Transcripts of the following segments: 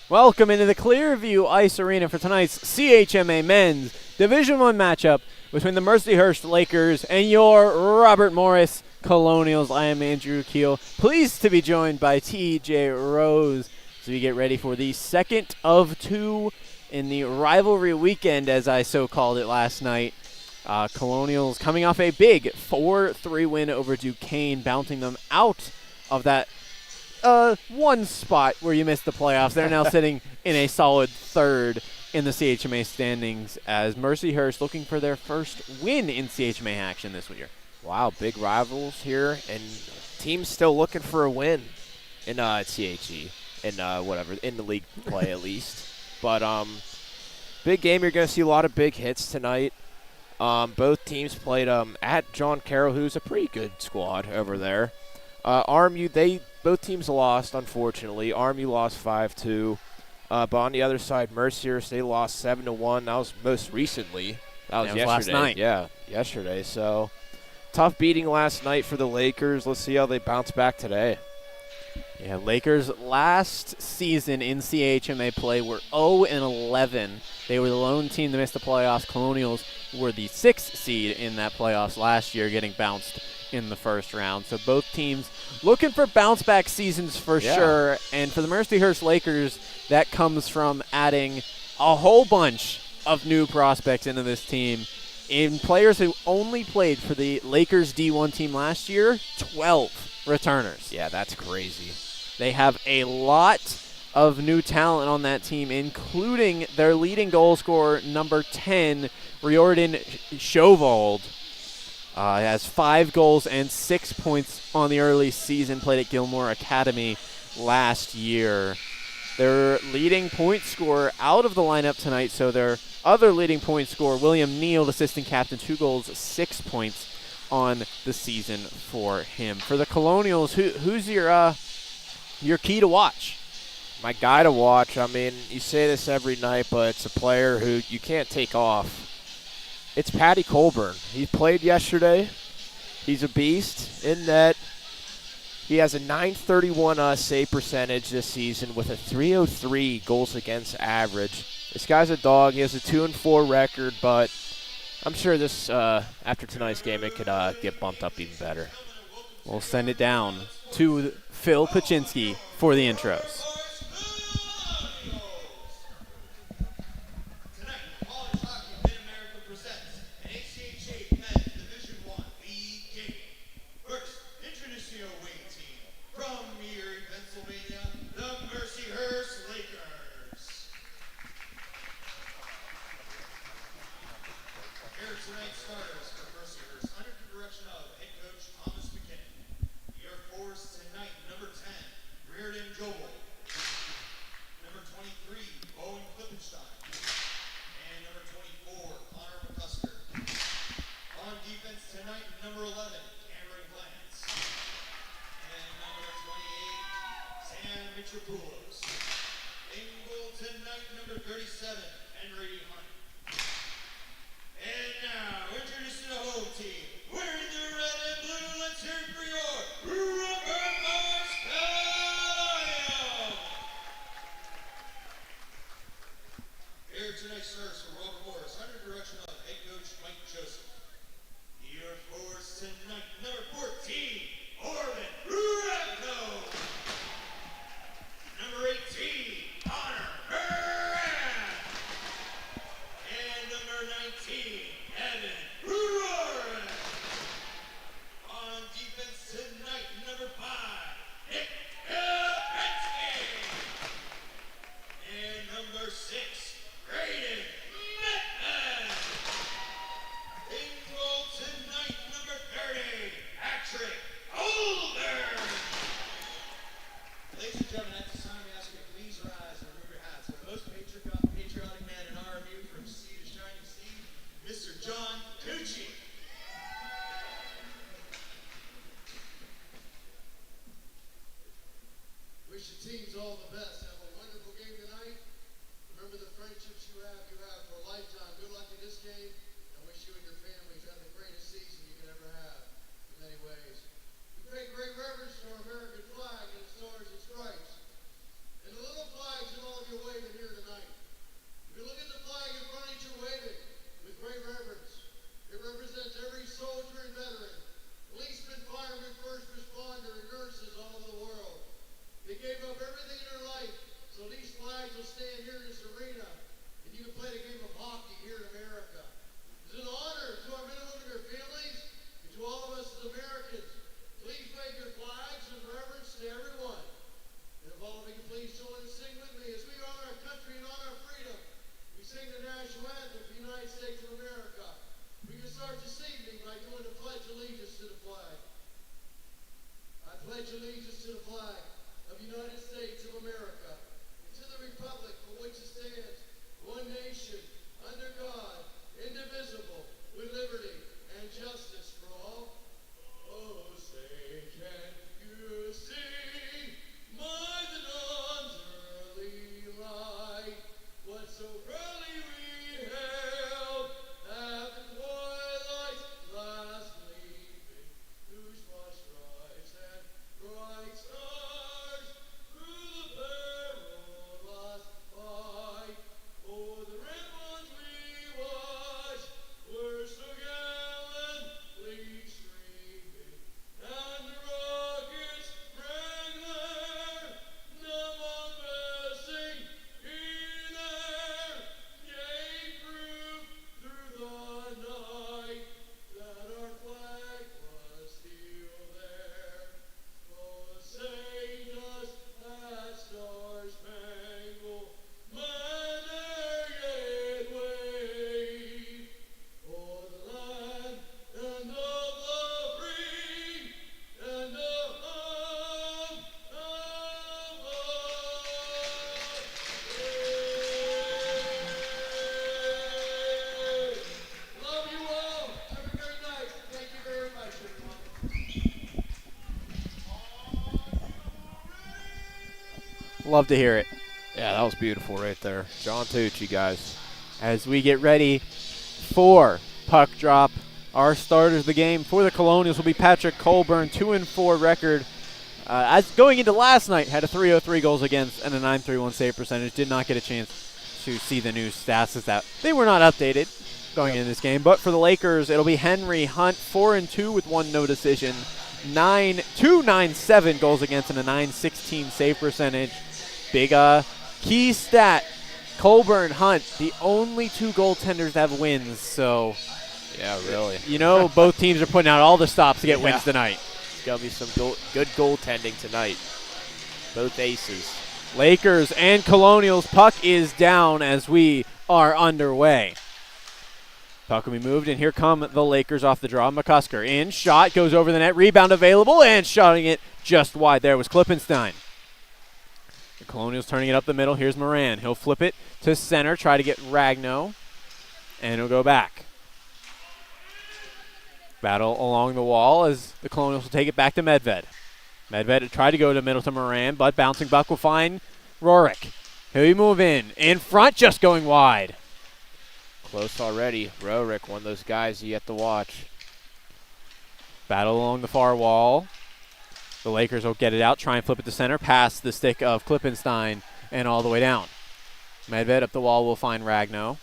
Welcome into the Clearview Ice Arena for tonight's CHMA Men's Division I matchup between the Mercyhurst Lakers and your Robert Morris Colonials. I am Andrew Keel, pleased to be joined by TJ Rose as we get ready for the second of two in the rivalry weekend, as I so called it last night. Colonials coming off a big 4-3 win over Duquesne, bouncing them out of that one spot where you missed the playoffs. They're now sitting in a solid third in the CHMA standings as Mercyhurst looking for their first win in CHMA action this year. Wow, big rivals here, and teams still looking for a win in CHE and whatever in the league play at least. But big game. You're going to see a lot of big hits tonight. Both teams played at John Carroll, who's a pretty good squad over there. RMU, both teams lost, unfortunately. RMU lost 5-2. But on the other side, Mercyhurst, they lost 7-1. That was most recently. That was yesterday. Last night. Yeah, yesterday. So tough beating last night for the Lakers. Let's see how they bounce back today. Yeah, Lakers last season in CHMA play were 0-11. They were the lone team to miss the playoffs. Colonials were the 6th seed in that playoffs last year, getting bounced in the first round. So both teams looking for bounce-back seasons for sure. And for the Mercyhurst Lakers, that comes from adding a whole bunch of new prospects into this team. In players who only played for the Lakers D1 team last year, 12 returners. Yeah, that's crazy. They have a lot of new talent on that team, including their leading goal scorer, number 10, Riordan Schovold. Has 5 goals and 6 points on the early season, played at Gilmore Academy last year. Their leading point scorer out of the lineup tonight, so their other leading point scorer, William Neal, assistant captain, 2 goals, 6 points on the season for him. For the Colonials, who's your key to watch? My guy to watch, I mean, you say this every night, but it's a player who you can't take off. It's Patty Colburn. He played yesterday. He's a beast in that he has a .931 save percentage this season with a .303 goals against average. This guy's a dog. He has a 2-4 record, but I'm sure this after tonight's game it could get bumped up even better. We'll send it down to Phil Paczynski for the intros. Great reverence to our American flag and the stars and stripes. And the little flags in all of your start this evening by doing the Pledge of Allegiance to the flag. I pledge allegiance to the flag of the United States of America and to the republic for which it stands, one nation, under God, indivisible, with liberty and justice for all. Oh, say, can you see by the dawn's early light what so early we hailed at the twilight's last gleaming, whose broad stripes and bright stars through the perilous fight o'er the red ones we watched were so gallantly streaming, and the rockets rang their numb blessing in air, yea, proof through the night that our flag was still there. Oh, say does that star-spangled banner yet wave o'er the land and of the free and the home of us. Love you all. Have a great night. Thank you very much, everyone. Love to hear it. Yeah, that was beautiful right there. John Tucci, guys. As we get ready for puck drop, our starters of the game for the Colonials will be Patrick Colburn, 2-4 record. As going into last night, had a 303 goals against and a 931 save percentage. Did not get a chance to see the new stats as that they were not updated going into this game. But for the Lakers, it'll be Henry Hunt, 4-2 with 1 no decision, 297 goals against and a 916 save percentage. Big key stat. Colburn, Hunt, the only 2 goaltenders that have wins. So, Yeah, really. you know, both teams are putting out all the stops to get Yeah. wins tonight. It's going to be some good goaltending tonight. Both aces. Lakers and Colonials, puck is down as we are underway. Puck will be moved, and here come the Lakers off the draw. McCusker in, shot, goes over the net, rebound available, and shotting it just wide there was Klippenstein. The Colonials turning it up the middle. Here's Moran. He'll flip it to center, try to get Ragno, and he'll go back. Battle along the wall as the Colonials will take it back to Medved. Medved tried to go to the middle to Moran, but bouncing buck will find Rorik. He'll move in front, just going wide. Close already. Rorik, one of those guys you have to watch. Battle along the far wall. The Lakers will get it out, try and flip it to center, past the stick of Klippenstein, and all the way down. Medved up the wall will find Ragno.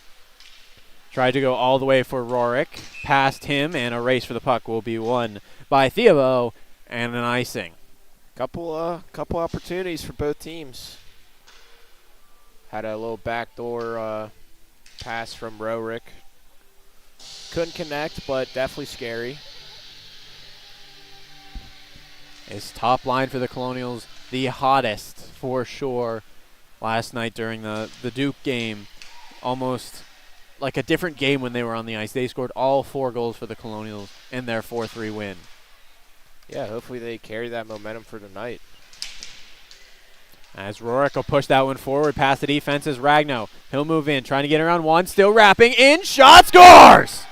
Tried to go all the way for Rorik, past him, and a race for the puck will be won by Theobo, and an icing. Couple opportunities for both teams. Had a little backdoor pass from Rorik. Couldn't connect, but definitely scary. His top line for the Colonials, the hottest for sure last night during the Duke game. Almost like a different game when they were on the ice. They scored all 4 goals for the Colonials in their 4-3 win. Yeah, hopefully they carry that momentum for tonight. As Rorik will push that one forward past the defense is Ragno. He'll move in, trying to get around one, still wrapping in, shot, scores!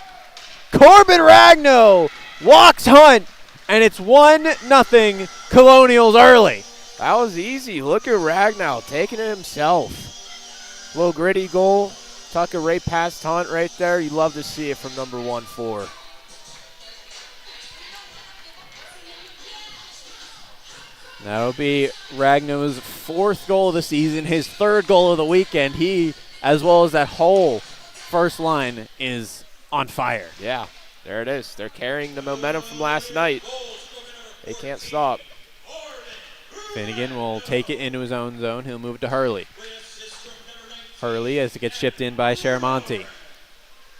Corbin Ragno walks Hunt, and it's 1-0 Colonials early. That was easy. Look at Ragnow taking it himself. Little gritty goal. Tucker right past Hunt right there. You love to see it from number 1-4. That'll be Ragno's 4th goal of the season, his 3rd goal of the weekend. He, as well as that whole first line, is on fire. Yeah, there it is. They're carrying the momentum from last night. They can't stop. Finnegan will take it into his own zone. He'll move it to Hurley. Hurley as it gets shipped in by Sharamonte.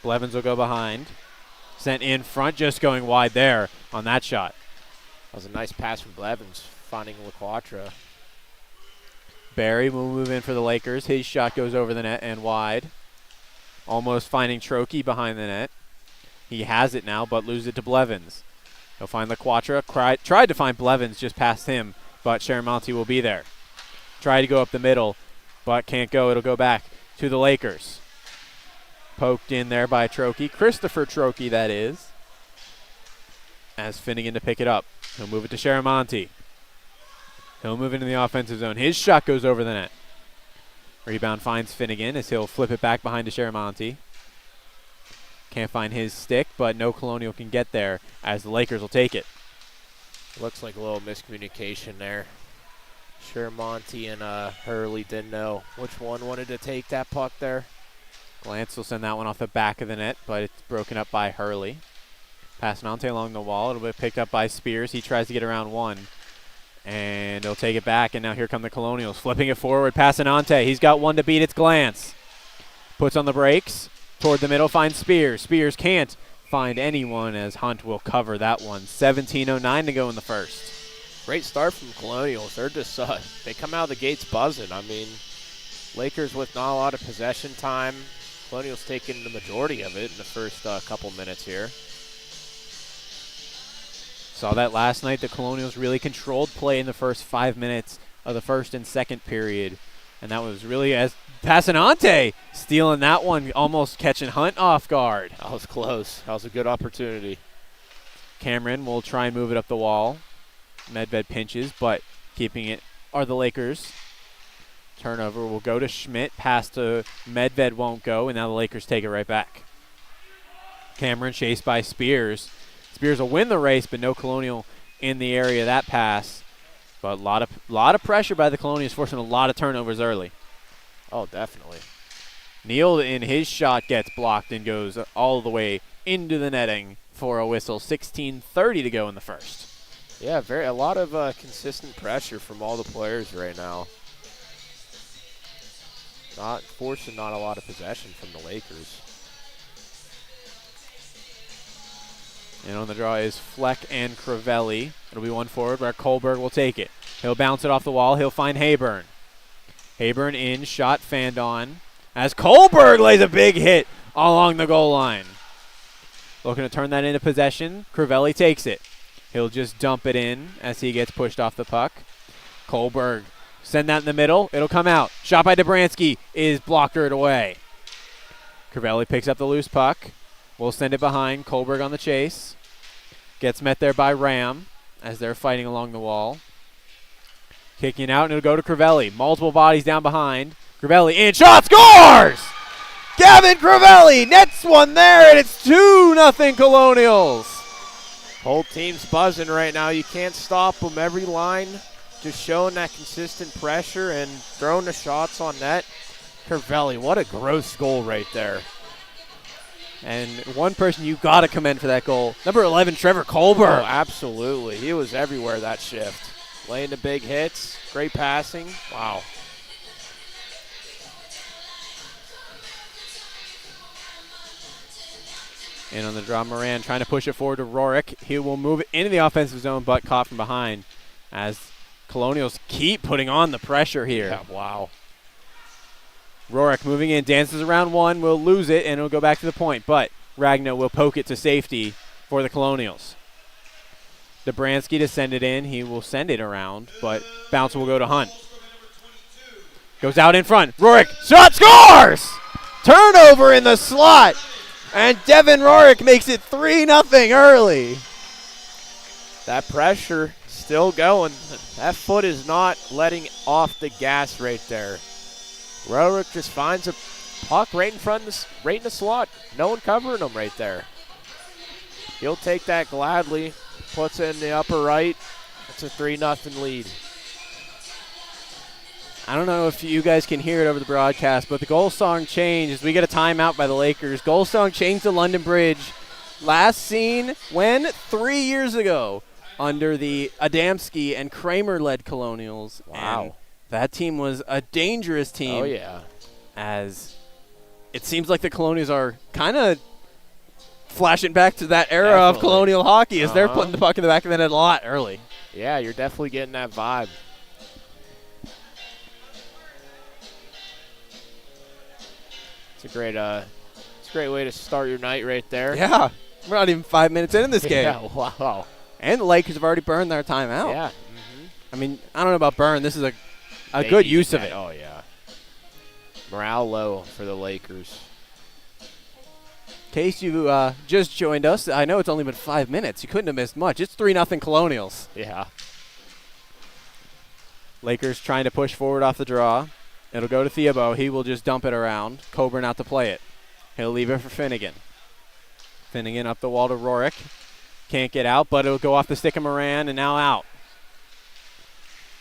Blevins will go behind. Sent in front, just going wide there on that shot. That was a nice pass from Blevins, finding LaQuatra. Barry will move in for the Lakers. His shot goes over the net and wide. Almost finding Trokey behind the net. He has it now, but loses it to Blevins. He'll find LaQuatra. Tried to find Blevins just past him, but Sharamonte will be there. Tried to go up the middle, but can't go. It'll go back to the Lakers. Poked in there by Trokey. Christopher Trokey, that is. As Finnegan to pick it up. He'll move it to Sharamonte. He'll move into the offensive zone. His shot goes over the net. Rebound finds Finnegan as he'll flip it back behind to Sharamonte. Can't find his stick, but no Colonial can get there as the Lakers will take it. Looks like a little miscommunication there. Sharamonte and Hurley didn't know which one wanted to take that puck there. Glantz will send that one off the back of the net, but it's broken up by Hurley. Passanante along the wall. It'll be picked up by Spears. He tries to get around one. And he'll take it back, and now here come the Colonials. Flipping it forward, Passanante. He's got one to beat. It's Glantz. Puts on the brakes. Toward the middle, finds Spears. Spears can't find anyone as Hunt will cover that one. 17:09 to go in the first. Great start from Colonials. They're just, they come out of the gates buzzing. I mean, Lakers with not a lot of possession time. Colonials taking the majority of it in the first couple minutes here. Saw that last night. The Colonials really controlled play in the first 5 minutes of the first and second period. And that was really as Passanante stealing that one, almost catching Hunt off guard. That was close. That was a good opportunity. Cameron will try and move it up the wall. Medved pinches, but keeping it are the Lakers. Turnover will go to Schmidt. Pass to Medved won't go, and now the Lakers take it right back. Cameron chased by Spears. Spears will win the race, but no Colonial in the area of that pass. But a lot of pressure by the Colonials, forcing a lot of turnovers early. Oh, definitely. Neal in his shot gets blocked and goes all the way into the netting for a whistle. 16:30 to go in the first. Yeah, a lot of consistent pressure from all the players right now. Not forcing not a lot of possession from the Lakers. And on the draw is Fleck and Crivelli. It'll be one forward where Kohlberg will take it. He'll bounce it off the wall. He'll find Hayburn. Hayburn in, shot fanned on. As Kohlberg lays a big hit along the goal line. Looking to turn that into possession. Crivelli takes it. He'll just dump it in as he gets pushed off the puck. Kohlberg, send that in the middle. It'll come out. Shot by Dobransky is blockered away. Crivelli picks up the loose puck. We'll send it behind. Kohlberg on the chase. Gets met there by Ram as they're fighting along the wall. Kicking out, and it'll go to Crivelli. Multiple bodies down behind. Crivelli in, shot, scores! Gavin Crivelli nets one there, and it's 2-0 Colonials. Whole team's buzzing right now. You can't stop them. Every line just showing that consistent pressure and throwing the shots on net. Crivelli, what a gross goal right there. And one person you got to commend for that goal, number 11, Trevor Kohlberg. Oh, absolutely. He was everywhere that shift. Laying the big hits, great passing. Wow. And on the draw, Moran trying to push it forward to Rorik. He will move it into the offensive zone, but caught from behind as Colonials keep putting on the pressure here. Yeah, wow. Rorik moving in, dances around one, will lose it, and it'll go back to the point. But Ragno will poke it to safety for the Colonials. Dobransky to send it in. He will send it around, but bounce will go to Hunt. Goes out in front. Rorik, shot, scores! Turnover in the slot. And Devin Rorik makes it 3-0 early. That pressure still going. That foot is not letting off the gas right there. Rorik just finds a puck right in front, right in the slot. No one covering him right there. He'll take that gladly. Puts it in the upper right. It's a 3-0 lead. I don't know if you guys can hear it over the broadcast, but the goal song changed. We get a timeout by the Lakers. Goal song changed to London Bridge. Last seen when? 3 years ago under the Adamski and Kramer-led Colonials. Wow. And that team was a dangerous team. Oh, yeah. As it seems like the Colonials are kind of flashing back to that era of Definitely. Colonial hockey as they're putting the puck in the back of the net a lot early. Yeah, you're definitely getting that vibe. It's a great way to start your night right there. Yeah. We're not even 5 minutes into this game. Yeah, wow. And the Lakers have already burned their timeout. Yeah. I mean, I don't know about burn. This is a They good needed use of that. it. Oh, yeah. Morale low for the Lakers. In case you just joined us, I know it's only been 5 minutes. You couldn't have missed much. It's 3-0 Colonials. Yeah. Lakers trying to push forward off the draw. It'll go to Theobald. He will just dump it around. Coburn out to play it. He'll leave it for Finnegan. Finnegan up the wall to Rorick. Can't get out, but it'll go off the stick of Moran, and now out.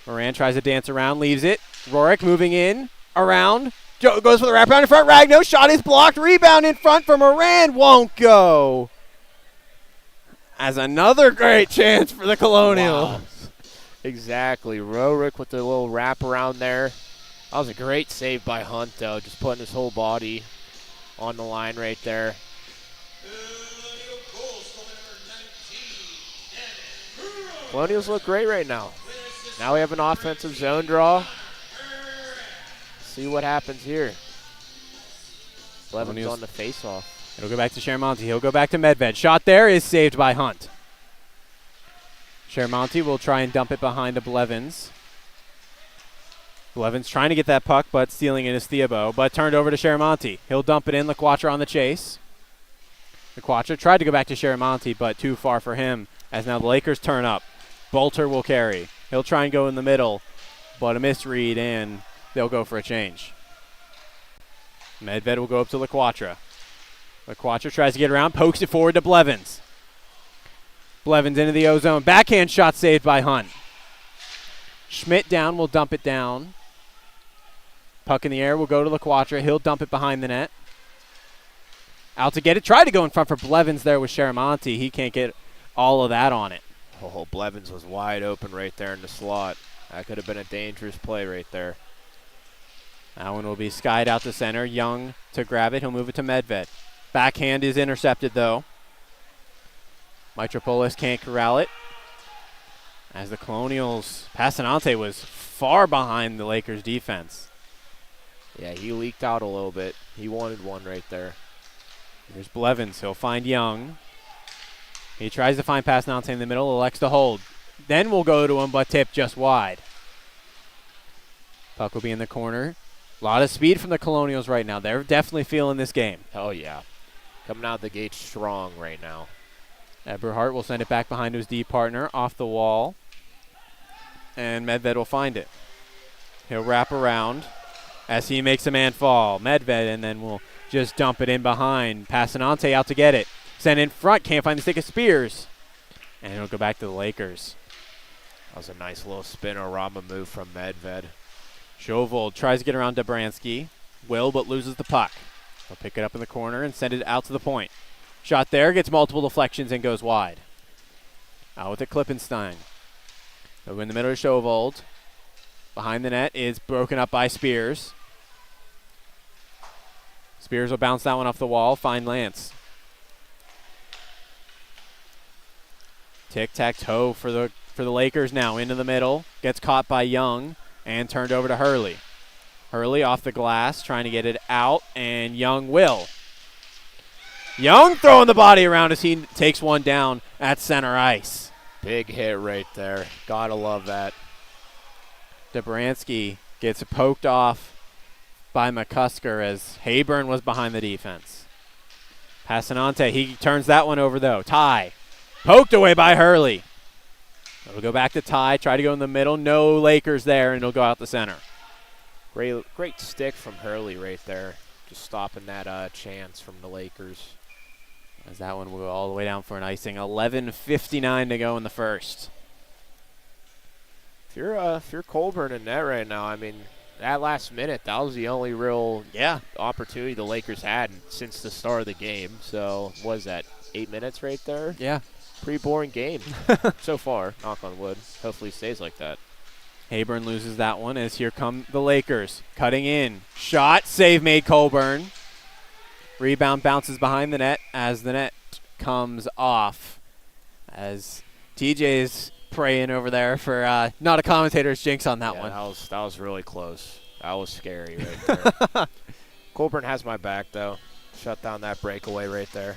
Moran tries to dance around, leaves it. Rorick moving in, around. Joe goes for the wraparound in front. Ragno, shot is blocked. Rebound in front for Moran, won't go. As another great chance for the Colonials. Wow. Exactly. Rorick with the little wraparound there. That was a great save by Hunt, though, just putting his whole body on the line right there. Colonials look great right now. Now we have an offensive zone draw. See what happens here. Blevins on the face-off. It'll go back to Shermonti. He'll go back to Medved. Shot there is saved by Hunt. Shermonti will try and dump it behind to Blevins. Blevins trying to get that puck, but stealing it is Theobald, but turned over to Shermonti. He'll dump it in. LaQuatra on the chase. LaQuatra tried to go back to Shermonti, but too far for him, as now the Lakers turn up. Bolter will carry. He'll try and go in the middle, but a misread, and they'll go for a change. Medved will go up to LaQuatra. LaQuatra tries to get around, pokes it forward to Blevins. Blevins into the O-zone. Backhand shot saved by Hunt. Schmidt down, will dump it down. Puck in the air will go to LaQuatra. He'll dump it behind the net. Out to get it. Tried to go in front for Blevins there with Shermonti. He can't get all of that on it. Oh, Blevins was wide open right there in the slot. That could have been a dangerous play right there. That one will be skied out to center. Young to grab it. He'll move it to Medved. Backhand is intercepted, though. Mitropoulos can't corral it. As the Colonials, Passanante was far behind the Lakers' defense. Yeah, he leaked out a little bit. He wanted one right there. Here's Blevins. He'll find Young. He tries to find Passanante in the middle. Elects to hold. Then we'll go to him, but tip just wide. Puck will be in the corner. A lot of speed from the Colonials right now. They're definitely feeling this game. Oh, yeah. Coming out the gate strong right now. Eberhardt will send it back behind to his D partner, off the wall. And Medved will find it. He'll wrap around as he makes a man fall. Medved, and then we'll just dump it in behind. Passanante out to get it. Sent in front, can't find the stick of Spears. And it'll go back to the Lakers. That was a nice little spinorama move from Medved. Jovold tries to get around Dobransky. Will, but loses the puck. He'll pick it up in the corner and send it out to the point. Shot there, gets multiple deflections and goes wide. Out with it, Klippenstein. Over in the middle of Jovold. Behind the net is broken up by Spears. Spears will bounce that one off the wall, find Lance. Tic-tac-toe for the Lakers now, into the middle. Gets caught by Young and turned over to Hurley. Hurley off the glass, trying to get it out, and Young will. Young throwing the body around as he takes one down at center ice. Big hit right there. Gotta love that. Dobransky gets poked off by McCusker as Hayburn was behind the defense. Passanante, he turns that one over though. Ty, poked away by Hurley. It'll go back to Ty, try to go in the middle. No Lakers there, and it'll go out the center. Great stick from Hurley right there. Just stopping that chance from the Lakers. As that one will go all the way down for an icing. 11:59 to go in the first. If you're Colburn in net right now, I mean, that last minute, that was the only real opportunity the Lakers had since the start of the game. So, what is that, 8 minutes right there? Yeah. Pretty boring game so far, knock on wood. Hopefully it stays like that. Hayburn loses that one as here come the Lakers. Cutting in. Shot. Save made Colburn. Rebound bounces behind the net as the net comes off. As TJ's praying over there for not a commentator's jinx on that one. That was really close. That was scary right there. Colburn has my back, though. Shut down that breakaway right there.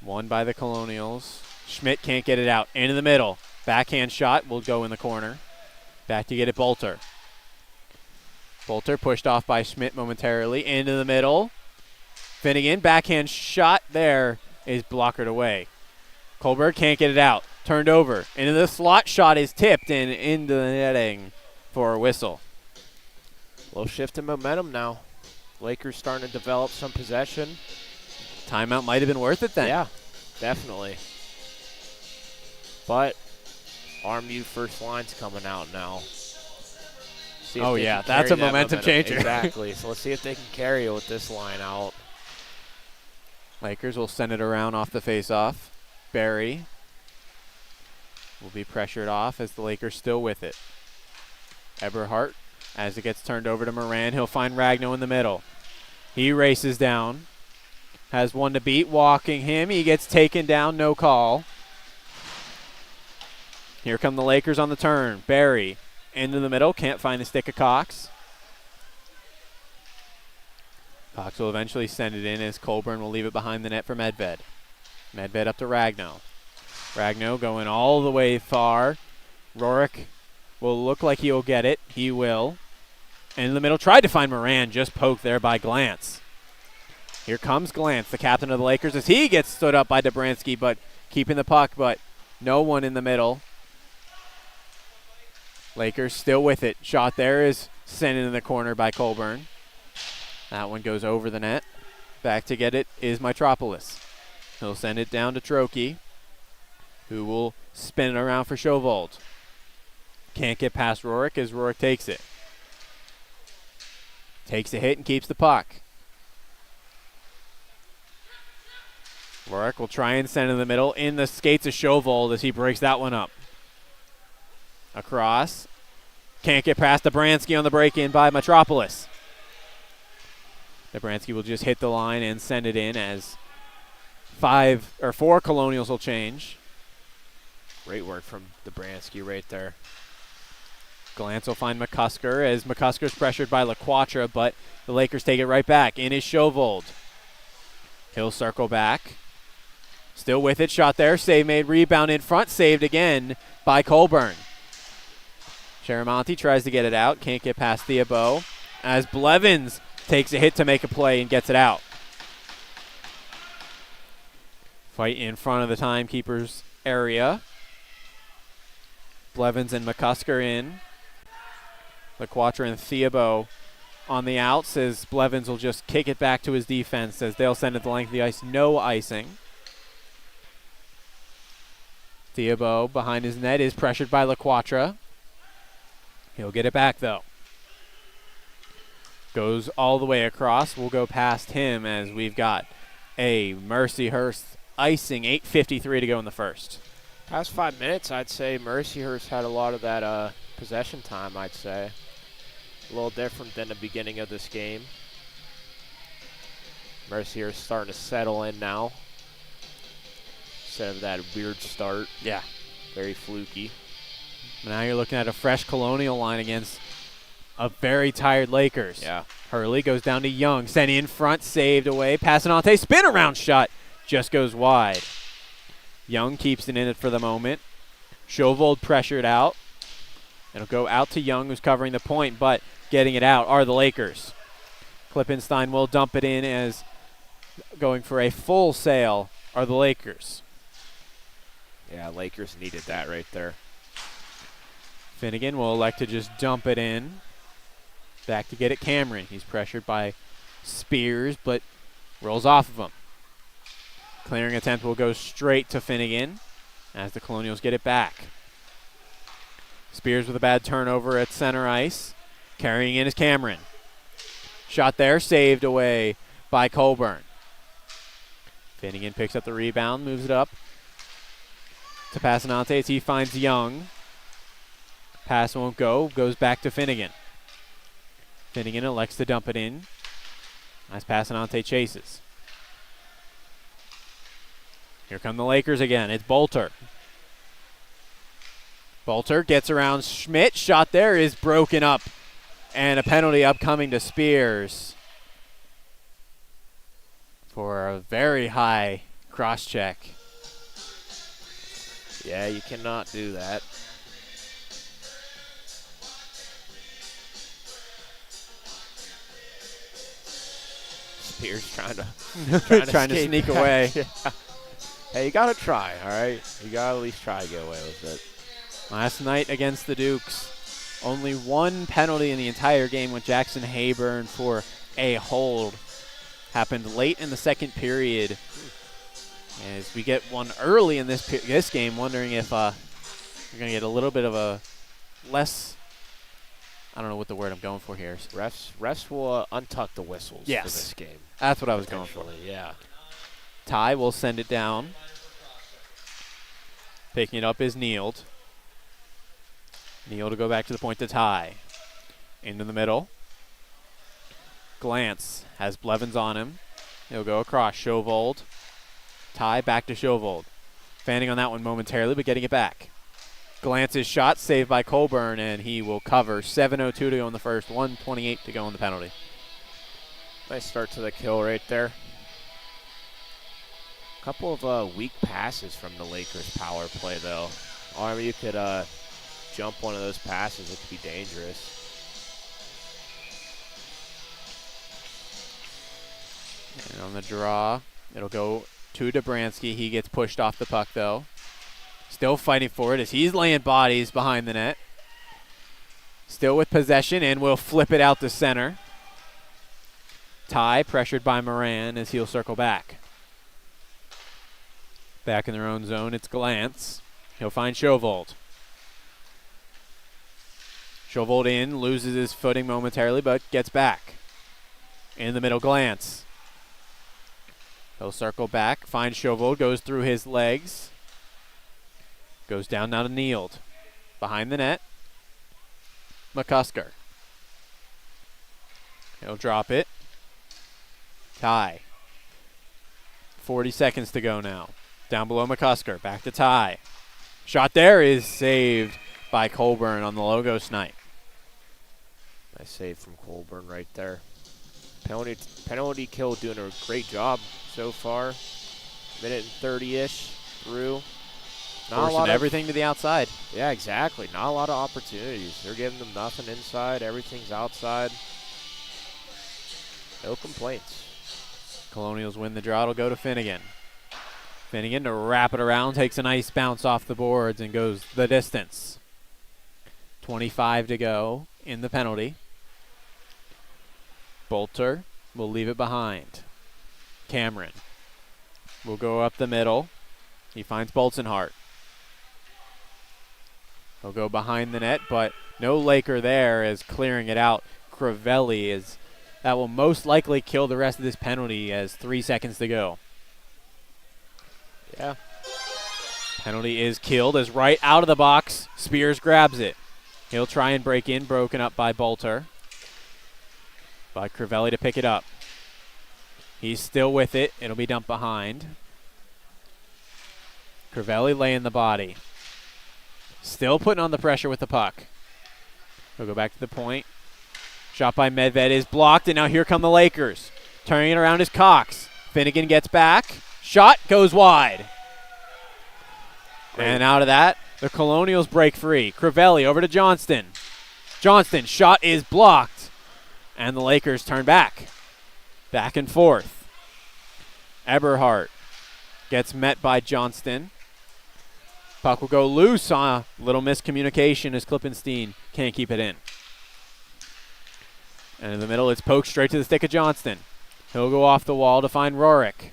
Won by the Colonials. Schmidt can't get it out. Into the middle. Backhand shot will go in the corner. Back to get it Bolter. Bolter pushed off by Schmidt momentarily. Into the middle. Finnegan, backhand shot there is blockered away. Colberg can't get it out. Turned over. Into the slot, shot is tipped and into the netting for a whistle. Little shift in momentum now. Lakers starting to develop some possession. Timeout might have been worth it then. Yeah, definitely. But RMU first line's coming out now. See if Oh, they yeah, can that's carry a momentum changer. Exactly. So let's see if they can carry it with this line out. Lakers will send it around off the faceoff. Barry will be pressured off as the Lakers still with it. Eberhardt, as it gets turned over to Moran, he'll find Ragno in the middle. He races down. Has one to beat, walking him. He gets taken down, no call. Here come the Lakers on the turn. Barry into the middle, can't find the stick of Cox. Cox will eventually send it in as Colburn will leave it behind the net for Medved. Medved up to Ragno. Ragno going all the way far. Rorick will look like he'll get it. He will. And in the middle, tried to find Moran, just poked there by Glantz. Here comes Glantz, the captain of the Lakers, as he gets stood up by Dobransky, but keeping the puck, but no one in the middle. Lakers still with it. Shot there is sent in the corner by Colburn. That one goes over the net. Back to get it is Metropolis. He'll send it down to Trokey, who will spin it around for Schovold. Can't get past Rorick as Rorick takes it. Takes a hit and keeps the puck. Rorick will try and send it in the middle. In the skates of Schovold as he breaks that one up. Across. Can't get past Dobransky on the break-in by Metropolis. Dobransky will just hit the line and send it in as 4 Colonials will change. Great work from Dobransky right there. Glantz will find McCusker as McCusker's pressured by LaQuatra, but the Lakers take it right back. In is Schovold. He'll circle back. Still with it. Shot there. Save made. Rebound in front. Saved again by Colburn. Charamonti tries to get it out. Can't get past Theobo as Blevins takes a hit to make a play and gets it out. Fight in front of the timekeeper's area. Blevins and McCusker in. LaQuatra and Theobo on the outs as Blevins will just kick it back to his defense as they'll send it the length of the ice. No icing. Theobo behind his net is pressured by LaQuatra. He'll get it back though. Goes all the way across. We'll go past him as we've got a Mercyhurst icing. 8:53 to go in the first. Past 5 minutes, I'd say Mercyhurst had a lot of that possession time, I'd say. A little different than the beginning of this game. Mercyhurst starting to settle in now. Instead of that weird start. Yeah. Very fluky. Now you're looking at a fresh Colonial line against a very tired Lakers. Yeah. Hurley goes down to Young. Sent in front, saved away. Passanante, spin around shot. Just goes wide. Young keeps it in it for the moment. Schovold pressured out. It'll go out to Young, who's covering the point, but getting it out are the Lakers. Klippenstein will dump it in as going for a full sail are the Lakers. Yeah, Lakers needed that right there. Finnegan will elect to just dump it in. Back to get it Cameron. He's pressured by Spears, but rolls off of him. Clearing attempt will go straight to Finnegan as the Colonials get it back. Spears with a bad turnover at center ice. Carrying in is Cameron. Shot there, saved away by Colburn. Finnegan picks up the rebound, moves it up to Passanante as he finds Young. Pass won't go, goes back to Finnegan. Finnegan elects to dump it in as Passanante chases. Here come the Lakers again. It's Bolter. Bolter gets around Schmidt. Shot there is broken up. And a penalty upcoming to Spears for a very high Cross check. Yeah, you cannot do that. Spears trying to Trying to escape sneak back. away. Yeah. Hey, you gotta try, all right? You gotta at least try to get away with it. Last night against the Dukes, only one penalty in the entire game with Jackson Hayburn for a hold. Happened late in the second period. As we get one early in this game, wondering if you're going to get a little bit of a less, I don't know what the word I'm going for here is. Refs will untuck the whistles for this game. That's what I was going for. Yeah. Ty will send it down. Picking it up is Neild. Neild to go back to the point to Ty. Into the middle. Glance has Blevins on him. He'll go across. Chauvold. Ty back to Chauvold. Fanning on that one momentarily, but getting it back. Glance's shot saved by Colburn, and he will cover. 7:02 to go in the first, 1:28 to go in the penalty. Nice start to the kill right there. Couple of weak passes from the Lakers power play, though. RMU could jump one of those passes. It could be dangerous. And on the draw, it'll go to Dobransky. He gets pushed off the puck, though. Still fighting for it as he's laying bodies behind the net. Still with possession, and will flip it out to center. Ty pressured by Moran as he'll circle back. Back in their own zone, it's Glance. He'll find Chauvold. Chauvold in, loses his footing momentarily, but gets back. In the middle, Glance. He'll circle back, finds Chauvold, goes through his legs. Goes down now to Neild. Behind the net, McCusker. He'll drop it. Ty. 40 seconds to go now. Down below McCusker, back to Ty. Shot there is saved by Colburn on the logo snipe. Nice save from Colburn right there. Penalty kill doing a great job so far. Minute and 30-ish through. Not a lot of everything to the outside. Yeah, exactly. Not a lot of opportunities. They're giving them nothing inside. Everything's outside. No complaints. Colonials win the draw. It'll go to Finnegan. Finnegan to wrap it around, takes a nice bounce off the boards and goes the distance. 25 to go in the penalty. Bolter will leave it behind. Cameron will go up the middle. He finds Bolzenhart. He'll go behind the net, but no Laker there as clearing it out. Crivelli is that will most likely kill the rest of this penalty as 3 seconds to go. Yeah. Penalty is killed as right out of the box, Spears grabs it. He'll try and break in, broken up by Bolter. By Crivelli to pick it up. He's still with it. It'll be dumped behind. Crivelli laying the body. Still putting on the pressure with the puck. He'll go back to the point. Shot by Medved is blocked, and now here come the Lakers. Turning it around is Cox. Finnegan gets back. Shot goes wide. Great. And out of that, the Colonials break free. Crivelli over to Johnston. Johnston, shot is blocked. And the Lakers turn back. Back and forth. Eberhardt gets met by Johnston. Puck will go loose on a little miscommunication as Klippenstein can't keep it in. And in the middle, it's poked straight to the stick of Johnston. He'll go off the wall to find Rorik.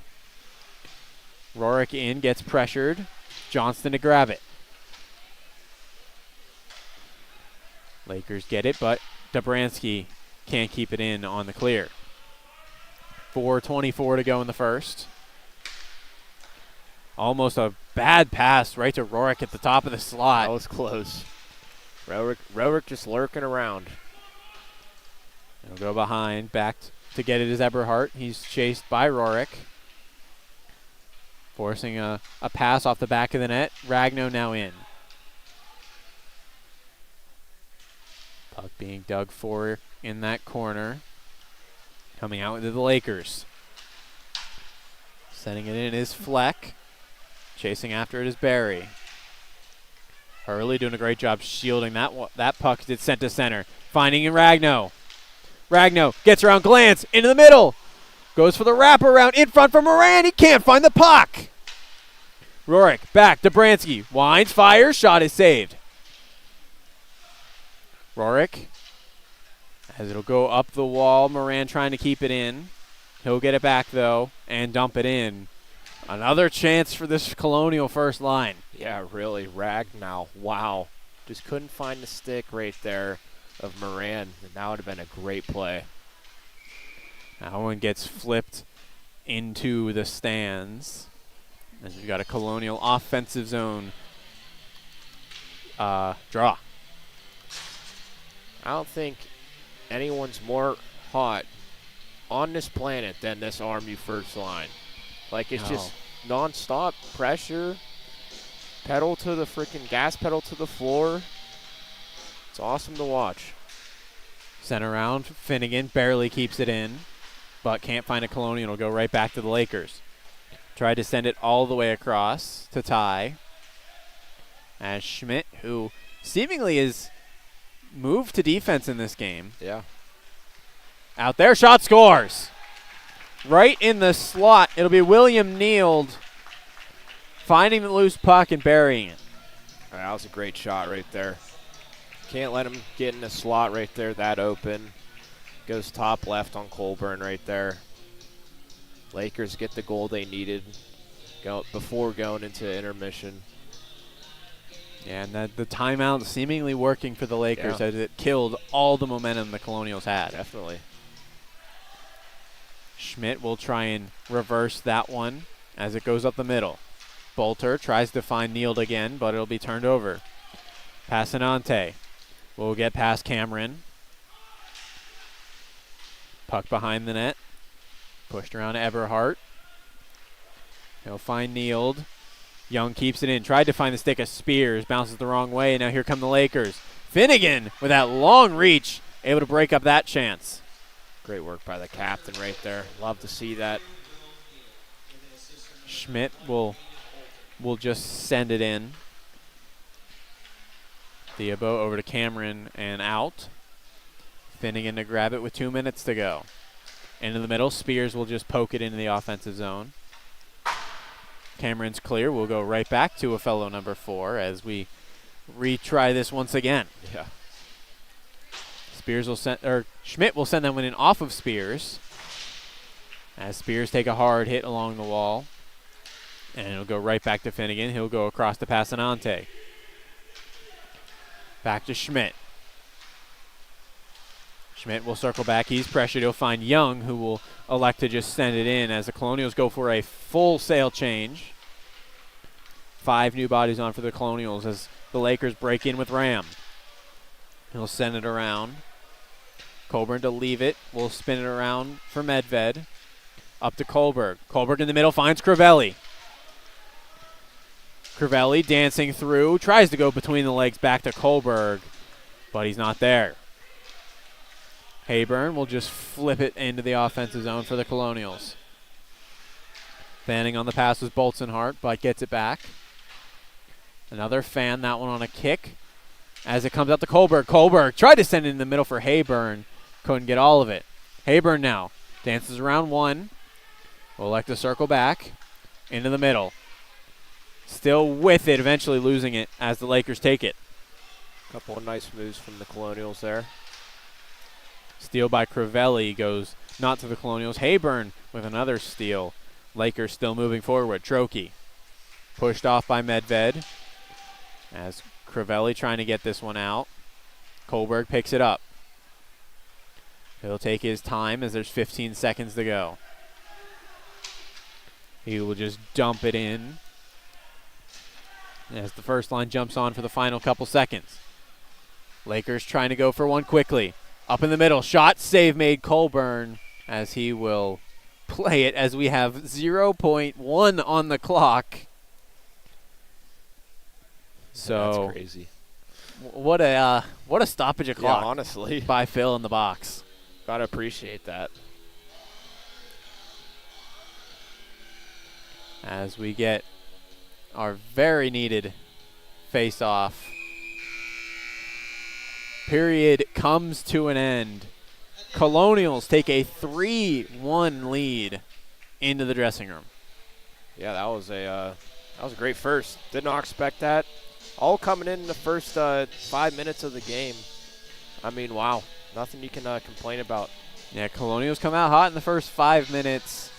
Rorik in, gets pressured. Johnston to grab it. Lakers get it, but Dobransky can't keep it in on the clear. 4:24 to go in the first. Almost a bad pass right to Rorik at the top of the slot. That was close. Rorik just lurking around. He'll go behind, back to get it is Eberhardt. He's chased by Rorik. Forcing a pass off the back of the net. Ragno now in. Puck being dug for in that corner. Coming out into the Lakers. Sending it in is Fleck. Chasing after it is Barry. Hurley doing a great job shielding that puck. It's sent to center. Finding in Ragno. Ragno gets around Glance into the middle. Goes for the wraparound in front for Moran. He can't find the puck. Rorik back to Bransky. Winds, fires, shot is saved. Rorik, as it'll go up the wall. Moran trying to keep it in. He'll get it back, though, and dump it in. Another chance for this Colonial first line. Yeah, really. Ragnow. Wow. Just couldn't find the stick right there of Moran. And that would have been a great play. That one gets flipped into the stands. As we've got a Colonial offensive zone draw. I don't think anyone's more hot on this planet than this RMU first line. Like, it's just nonstop pressure, pedal to the freaking gas pedal to the floor. It's awesome to watch. Sent around, Finnegan barely keeps it in, but can't find a Colonial. It'll go right back to the Lakers. Tried to send it all the way across to Ty. As Schmidt, who seemingly is moved to defense in this game. Yeah. Out there, shot scores. Right in the slot. It'll be William Neild finding the loose puck and burying it. That was a great shot right there. Can't let him get in the slot right there, that open. Goes top left on Colburn right there. Lakers get the goal they needed before going into intermission. Yeah, and the timeout seemingly working for the Lakers as it killed all the momentum the Colonials had. Definitely. Schmidt will try and reverse that one as it goes up the middle. Bolter tries to find Neild again, but it'll be turned over. Passanante will get past Cameron. Puck behind the net. Pushed around to Eberhardt. He'll find Neild. Young keeps it in. Tried to find the stick of Spears. Bounces the wrong way. Now here come the Lakers. Finnegan with that long reach. Able to break up that chance. Great work by the captain right there. Love to see that. Schmidt will just send it in. Theobo over to Cameron and out. Finnegan to grab it with 2 minutes to go. Into the middle. Spears will just poke it into the offensive zone. Cameron's clear. We'll go right back to a fellow number 4 as we retry this once again. Yeah. Schmidt will send that one in off of Spears. As Spears take a hard hit along the wall. And it'll go right back to Finnegan. He'll go across to Passanante. Back to Schmidt. Schmidt will circle back. He's pressured. He'll find Young, who will elect to just send it in as the Colonials go for a full sail change. 5 new bodies on for the Colonials as the Lakers break in with Ram. He'll send it around. Colburn to leave it. We'll spin it around for Medved. Up to Kohlberg. Kohlberg in the middle finds Crivelli. Crivelli dancing through. Tries to go between the legs back to Kohlberg, but he's not there. Hayburn will just flip it into the offensive zone for the Colonials. Fanning on the pass was Bolzenhart, but gets it back. Another fan, that one on a kick. As it comes out to Kohlberg. Kohlberg tried to send it in the middle for Hayburn. Couldn't get all of it. Hayburn now dances around one. Will elect to circle back. Into the middle. Still with it, eventually losing it as the Lakers take it. Couple of nice moves from the Colonials there. Steal by Crivelli goes not to the Colonials. Hayburn with another steal. Lakers still moving forward. Trokey pushed off by Medved as Crivelli trying to get this one out. Kohlberg picks it up. He'll take his time as there's 15 seconds to go. He will just dump it in as the first line jumps on for the final couple seconds. Lakers trying to go for one quickly. Up in the middle, shot, save made Colburn as he will play it as we have 0.1 on the clock. So that's crazy. What a stoppage of clock. Yeah, honestly. By Phil in the box. Gotta appreciate that. as we get our very needed face-off. Period comes to an end. Colonials take a 3-1 lead into the dressing room. Yeah, that was a great first. Did not expect that. All coming in the first 5 minutes of the game. I mean, wow, nothing you can complain about. Yeah, Colonials come out hot in the first 5 minutes.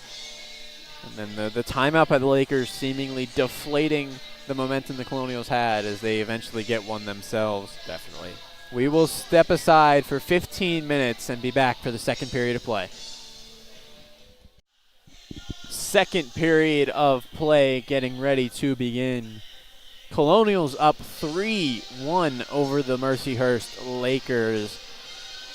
And then the timeout by the Lakers seemingly deflating the momentum the Colonials had as they eventually get one themselves. Definitely. We will step aside for 15 minutes and be back for the second period of play. Second period of play getting ready to begin. Colonials up 3-1 over the Mercyhurst Lakers.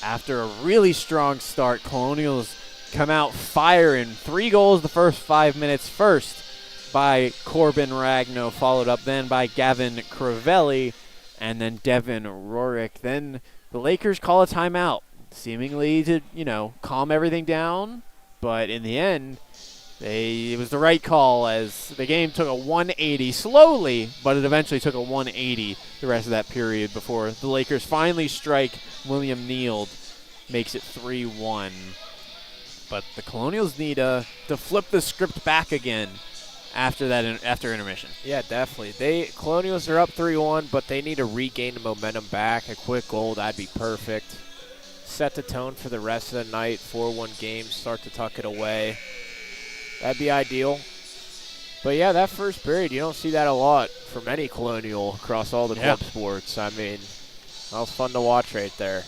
After a really strong start, Colonials come out firing. 3 goals the first 5 minutes. First by Corbin Ragno, followed up then by Gavin Crivelli, and then Devin Rorick. Then the Lakers call a timeout, seemingly to, calm everything down. But in the end, it was the right call as the game took a 180 slowly, but it eventually took a 180 the rest of that period before the Lakers finally strike. William Neild makes it 3-1. But the Colonials need to flip the script back again after intermission. Yeah, definitely. Colonials are up 3-1, but they need to regain the momentum back. A quick goal, that'd be perfect. Set the tone for the rest of the night. 4-1 games, start to tuck it away. That'd be ideal. But yeah, that first period, you don't see that a lot from any Colonial across all the club sports. I mean, that was fun to watch right there.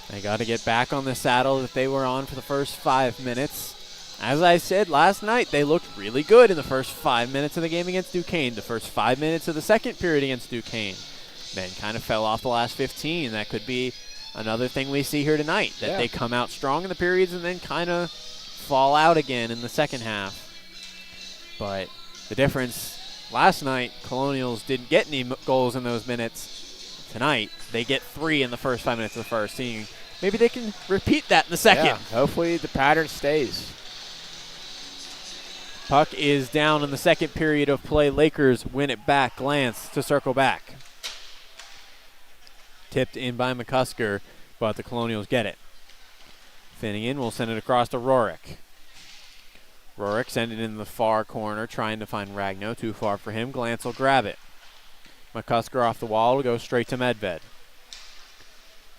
They got to get back on the saddle that they were on for the first 5 minutes. As I said last night, they looked really good in the first 5 minutes of the game against Duquesne, the first 5 minutes of the second period against Duquesne. Then kind of fell off the last 15. That could be another thing we see here tonight, that they come out strong in the periods and then kind of fall out again in the second half. But the difference, last night, Colonials didn't get any goals in those minutes. Tonight, they get 3 in the first 5 minutes of the first. Seeing maybe they can repeat that in the second. Yeah, hopefully the pattern stays. Puck is down in the second period of play. Lakers win it back. Glance to circle back. Tipped in by McCusker, but the Colonials get it. Finnegan will send it across to Rorick. Rorick send it in the far corner, trying to find Ragno. Too far for him. Glance will grab it. McCusker off the wall will go straight to Medved.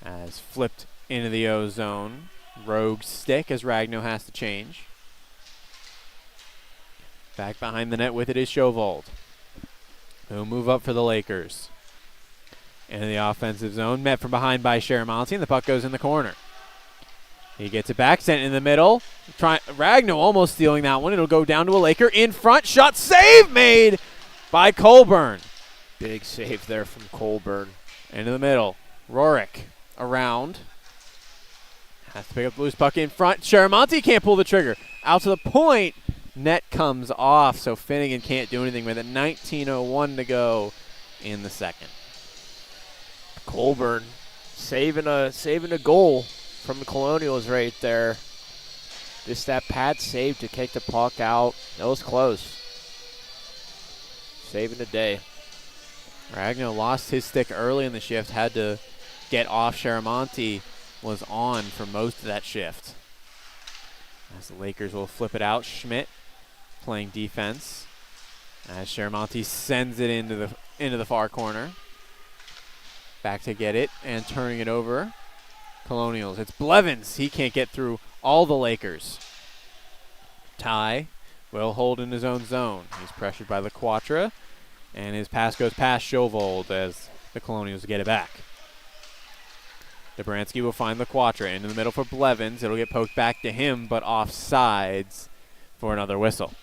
As flipped into the O zone. Rogue stick as Ragno has to change. Back behind the net with it is Schovold. He'll move up for the Lakers. Into the offensive zone. Met from behind by Sharamonti, and the puck goes in the corner. He gets it back, sent in the middle. Ragno almost stealing that one. It'll go down to a Laker in front. Shot save made by Colburn. Big save there from Colburn. Into the middle. Rorick around. Has to pick up the loose puck in front. Sharamonti can't pull the trigger. Out to the point. Net comes off, so Finnegan can't do anything with it. 19:01 to go in the second. Colburn saving a goal from the Colonials right there. Just that pad save to kick the puck out. That was close. Saving the day. Ragno lost his stick early in the shift, had to get off. Sharamonti was on for most of that shift. As the Lakers will flip it out, Schmidt playing defense. As Sharamonti sends it into the far corner. Back to get it and turning it over. Colonials. It's Blevins. He can't get through all the Lakers. Ty will hold in his own zone. He's pressured by LaQuatra, and his pass goes past Schovold as the Colonials get it back. Dobransky will find LaQuatra into the middle for Blevins. It'll get poked back to him, but offsides for another whistle.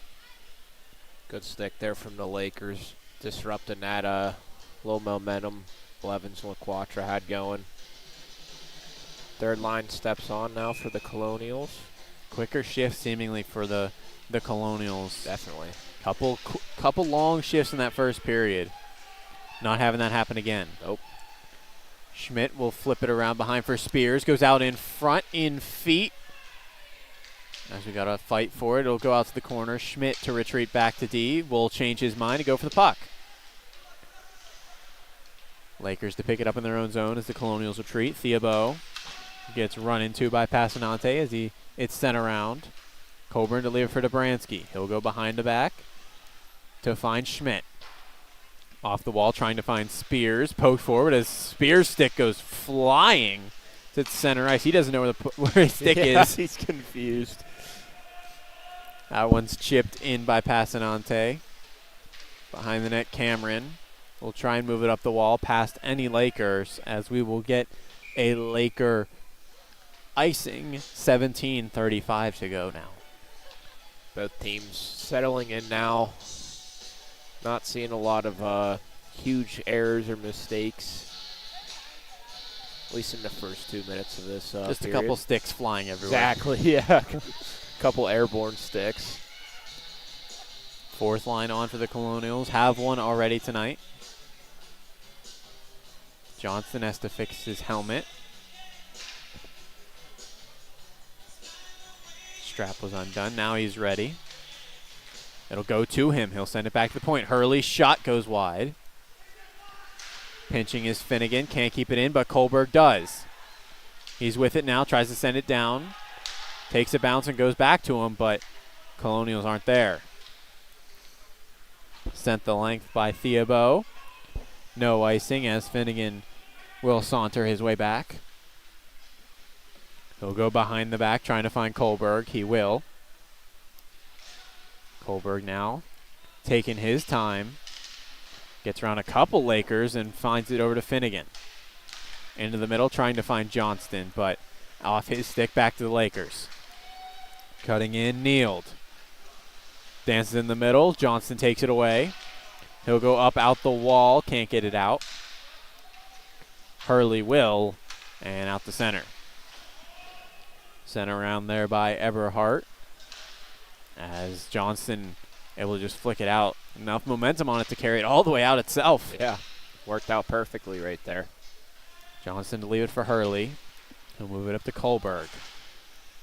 Good stick there from the Lakers, disrupting that low momentum Blevins and LaQuatra had going. Third line steps on now for the Colonials. Quicker shift seemingly for the Colonials. Definitely. Couple long shifts in that first period. Not having that happen again. Nope. Schmidt will flip it around behind for Spears. Goes out in front, in feet. As we got to fight for it, it'll go out to the corner. Schmidt to retreat back to D. Will change his mind and go for the puck. Lakers to pick it up in their own zone as the Colonials retreat. Theobald gets run into by Passanante as it's sent around. Coburn to leave it for Dobransky. He'll go behind the back to find Schmidt. Off the wall, trying to find Spears. Poked forward as Spears' stick goes flying to center ice. He doesn't know where his stick is. He's confused. That one's chipped in by Passanante. Behind the net, Cameron will try and move it up the wall past any Lakers as we will get a Laker icing. 17:35 to go now. Both teams settling in now. Not seeing a lot of huge errors or mistakes, at least in the first 2 minutes of this Just period. a couple sticks flying everywhere. Exactly, yeah. Couple airborne sticks. Fourth line on for the Colonials. Have one already tonight. Johnston has to fix his helmet. Strap was undone. Now he's ready. It'll go to him. He'll send it back to the point. Hurley's shot goes wide. Pinching is Finnegan. Can't keep it in, but Kohlberg does. He's with it now. Tries to send it down. Takes a bounce and goes back to him, but Colonials aren't there. Sent the length by Theobald. No icing as Finnegan will saunter his way back. He'll go behind the back trying to find Kohlberg. He will. Kohlberg now taking his time. Gets around a couple Lakers and finds it over to Finnegan. Into the middle trying to find Johnston, but off his stick back to the Lakers. Cutting in, Kneeled. Dances in the middle. Johnston takes it away. He'll go up out the wall. Can't get it out. Hurley will. And out the center. Sent around there by Eberhardt. As Johnston able to just flick it out. Enough momentum on it to carry it all the way out itself. Yeah, worked out perfectly right there. Johnston to leave it for Hurley. He'll move it up to Kohlberg.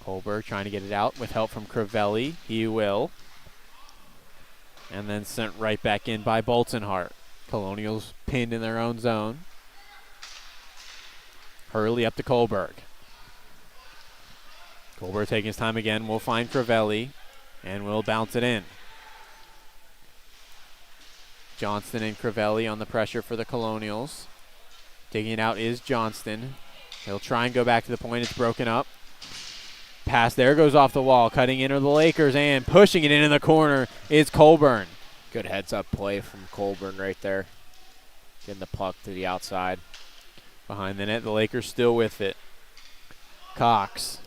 Kohlberg trying to get it out with help from Crivelli. He will. And then sent right back in by Boltonhart. Colonials pinned in their own zone. Hurley up to Kohlberg. Kohlberg taking his time again. We'll find Crivelli. And we'll bounce it in. Johnston and Crivelli on the pressure for the Colonials. Digging it out is Johnston. He'll try and go back to the point. It's broken up. Pass there goes off the wall. Cutting in are the Lakers and pushing it in the corner is Coburn. Good heads-up play from Coburn right there. Getting the puck to the outside. Behind the net, the Lakers still with it. Cox.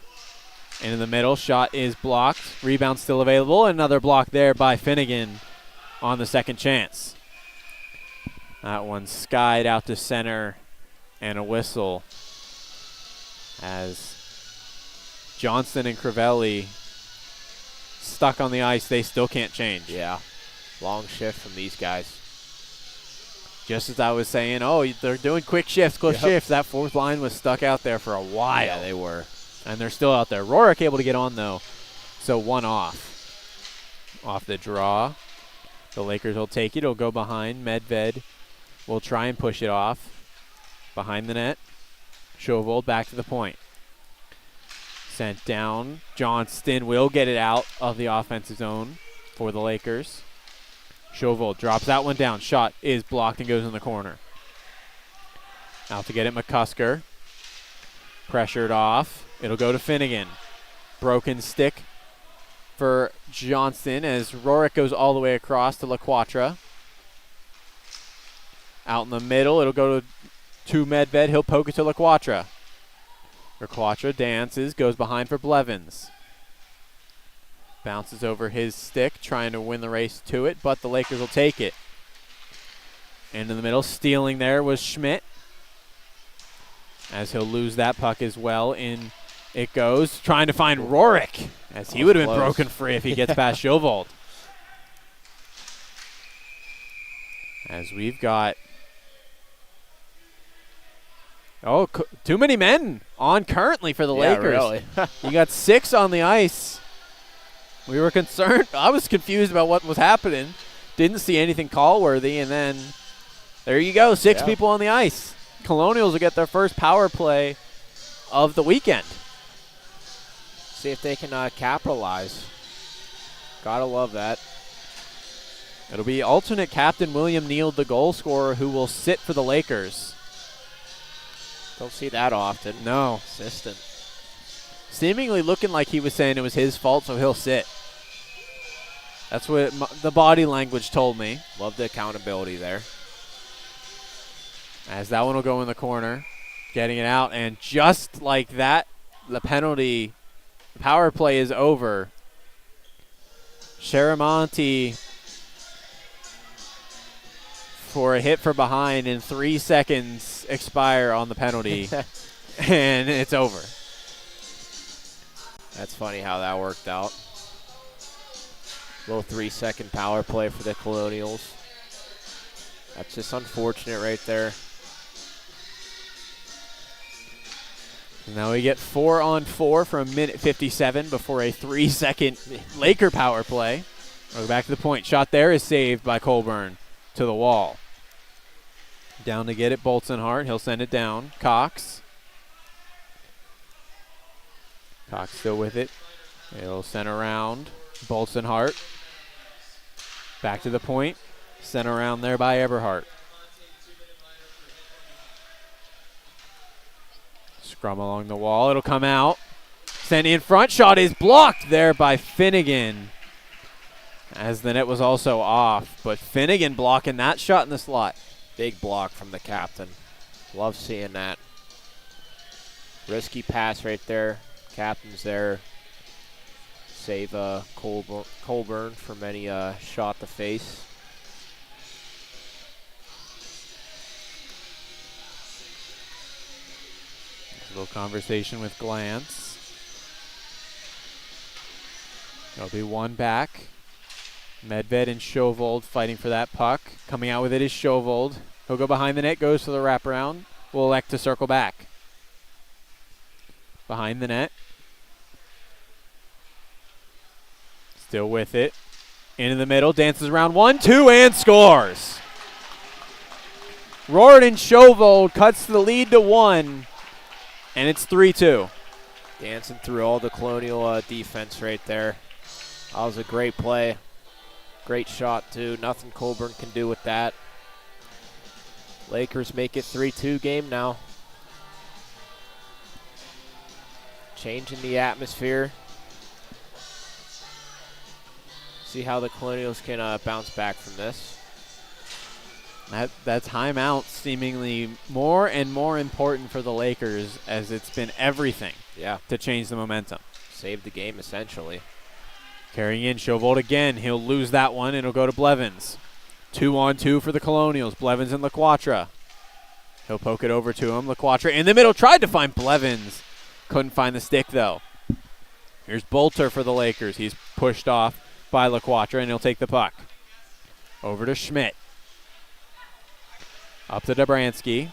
Into the middle, shot is blocked. Rebound still available. Another block there by Finnegan on the second chance. That one skied out to center and a whistle as Johnston and Crivelli stuck on the ice. They still can't change. Yeah, long shift from these guys. Just as I was saying, they're doing quick shifts, shifts. That fourth line was stuck out there for a while. Yeah, they were. And they're still out there. Rorick able to get on, though. So one off. Off the draw. The Lakers will take it. It'll go behind. Medved will try and push it off. Behind the net. Chauvold back to the point. Sent down. Johnston will get it out of the offensive zone for the Lakers. Chauvold drops that one down. Shot is blocked and goes in the corner. Out to get it, McCusker. Pressured off. It'll go to Finnegan. Broken stick for Johnston as Rorick goes all the way across to LaQuatra. Out in the middle, it'll go to Medved. He'll poke it to LaQuatra. LaQuatra dances, goes behind for Blevins. Bounces over his stick, trying to win the race to it, but the Lakers will take it. Into the middle, stealing there was Schmidt. As he'll lose that puck as well. In it goes, trying to find Rorick, as he would have been broken free if he gets past Chauvold. As we've got too many men on currently for the Lakers. Really. You got 6 on the ice We were concerned. I was confused about what was happening. Didn't see anything call-worthy, and then there you go, 6 people on the ice. Colonials will get their first power play of the weekend. See if they can capitalize. Gotta love that. It'll be alternate captain William Neal, the goal scorer, who will sit for the Lakers. Don't see that often. No. Assistant. Seemingly looking like he was saying it was his fault, so he'll sit. That's what the body language told me. Love the accountability there. As that one will go in the corner. Getting it out, and just like that, the penalty, the power play is over. Sharamonti for a hit for behind, and 3 seconds expire on the penalty, and it's over. That's funny how that worked out. Little 3-second power play for the Colonials. That's just unfortunate right there. Now we get 4-on-4 for a minute 57 before a 3-second Laker power play. We'll go back to the point. Shot there is saved by Colburn to the wall. Down to get it, Boltonhart. He'll send it down. Cox. Cox still with it. He'll send around. Boltonhart. Back to the point. Sent around there by Eberhardt. Scrum along the wall. It'll come out. Sent in front. Shot is blocked there by Finnegan, as the net was also off. But Finnegan blocking that shot in the slot. Big block from the captain. Love seeing that. Risky pass right there. Captain's there. Save Colburn from any shot to face. A little conversation with Glance. There'll be one back. Medved and Shovold fighting for that puck. Coming out with it is Shovold. He'll go behind the net, goes for the wraparound. Will elect to circle back. Behind the net. Still with it. Into the middle, dances around 1-2 and scores. Roridan Shovold cuts the lead to 1, and it's 3-2. Dancing through all the Colonial defense right there. That was a great play. Great shot, too. Nothing Colburn can do with that. Lakers make it 3-2 game now. Changing the atmosphere. See how the Colonials can bounce back from this. That timeout seemingly more and more important for the Lakers, as it's been everything to change the momentum. Save the game, essentially. Carrying in, Shovold again. He'll lose that one, and it'll go to Blevins. 2-on-2 for the Colonials. Blevins and LaQuatra. He'll poke it over to him. LaQuatra in the middle. Tried to find Blevins. Couldn't find the stick, though. Here's Bolter for the Lakers. He's pushed off by LaQuatra, and he'll take the puck. Over to Schmidt. Up to Dobransky.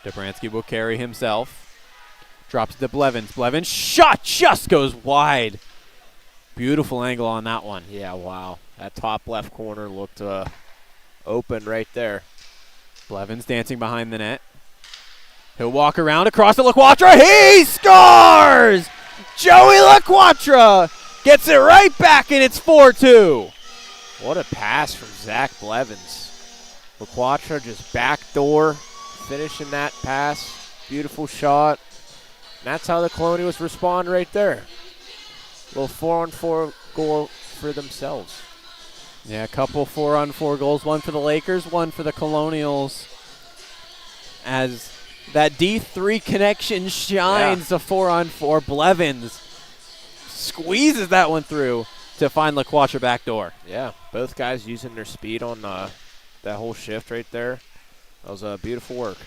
Dobransky will carry himself. Drops to Blevins. Blevins shot just goes wide. Beautiful angle on that one. Yeah, wow. That top left corner looked open right there. Blevins dancing behind the net. He'll walk around across to LaQuatra. He scores! Joey LaQuatra gets it right back, and it's 4-2. What a pass from Zach Blevins. LaQuatra just backdoor, finishing that pass. Beautiful shot. And that's how the Colonials respond right there. Little 4-on-4 goal for themselves. Yeah, a couple 4-on-4 goals. One for the Lakers, one for the Colonials. As that D3 connection shines, a 4-on-4. Blevins squeezes that one through to find LaQuatra backdoor. Yeah, both guys using their speed on that whole shift right there. That was beautiful work.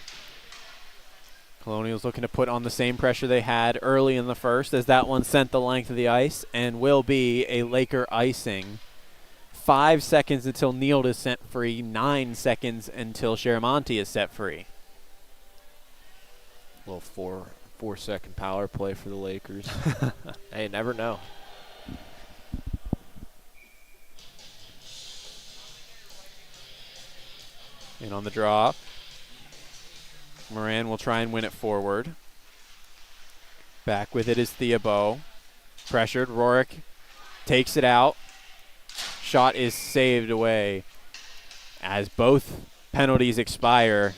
Colonials looking to put on the same pressure they had early in the first, as that one sent the length of the ice and will be a Laker icing. 5 seconds until Neal is set free. 9 seconds until Sharamonti is set free. Little 4-second power play for the Lakers. Hey, never know. In on the draw. Moran will try and win it forward. Back with it is Theobald. Pressured. Rorick takes it out. Shot is saved away as both penalties expire,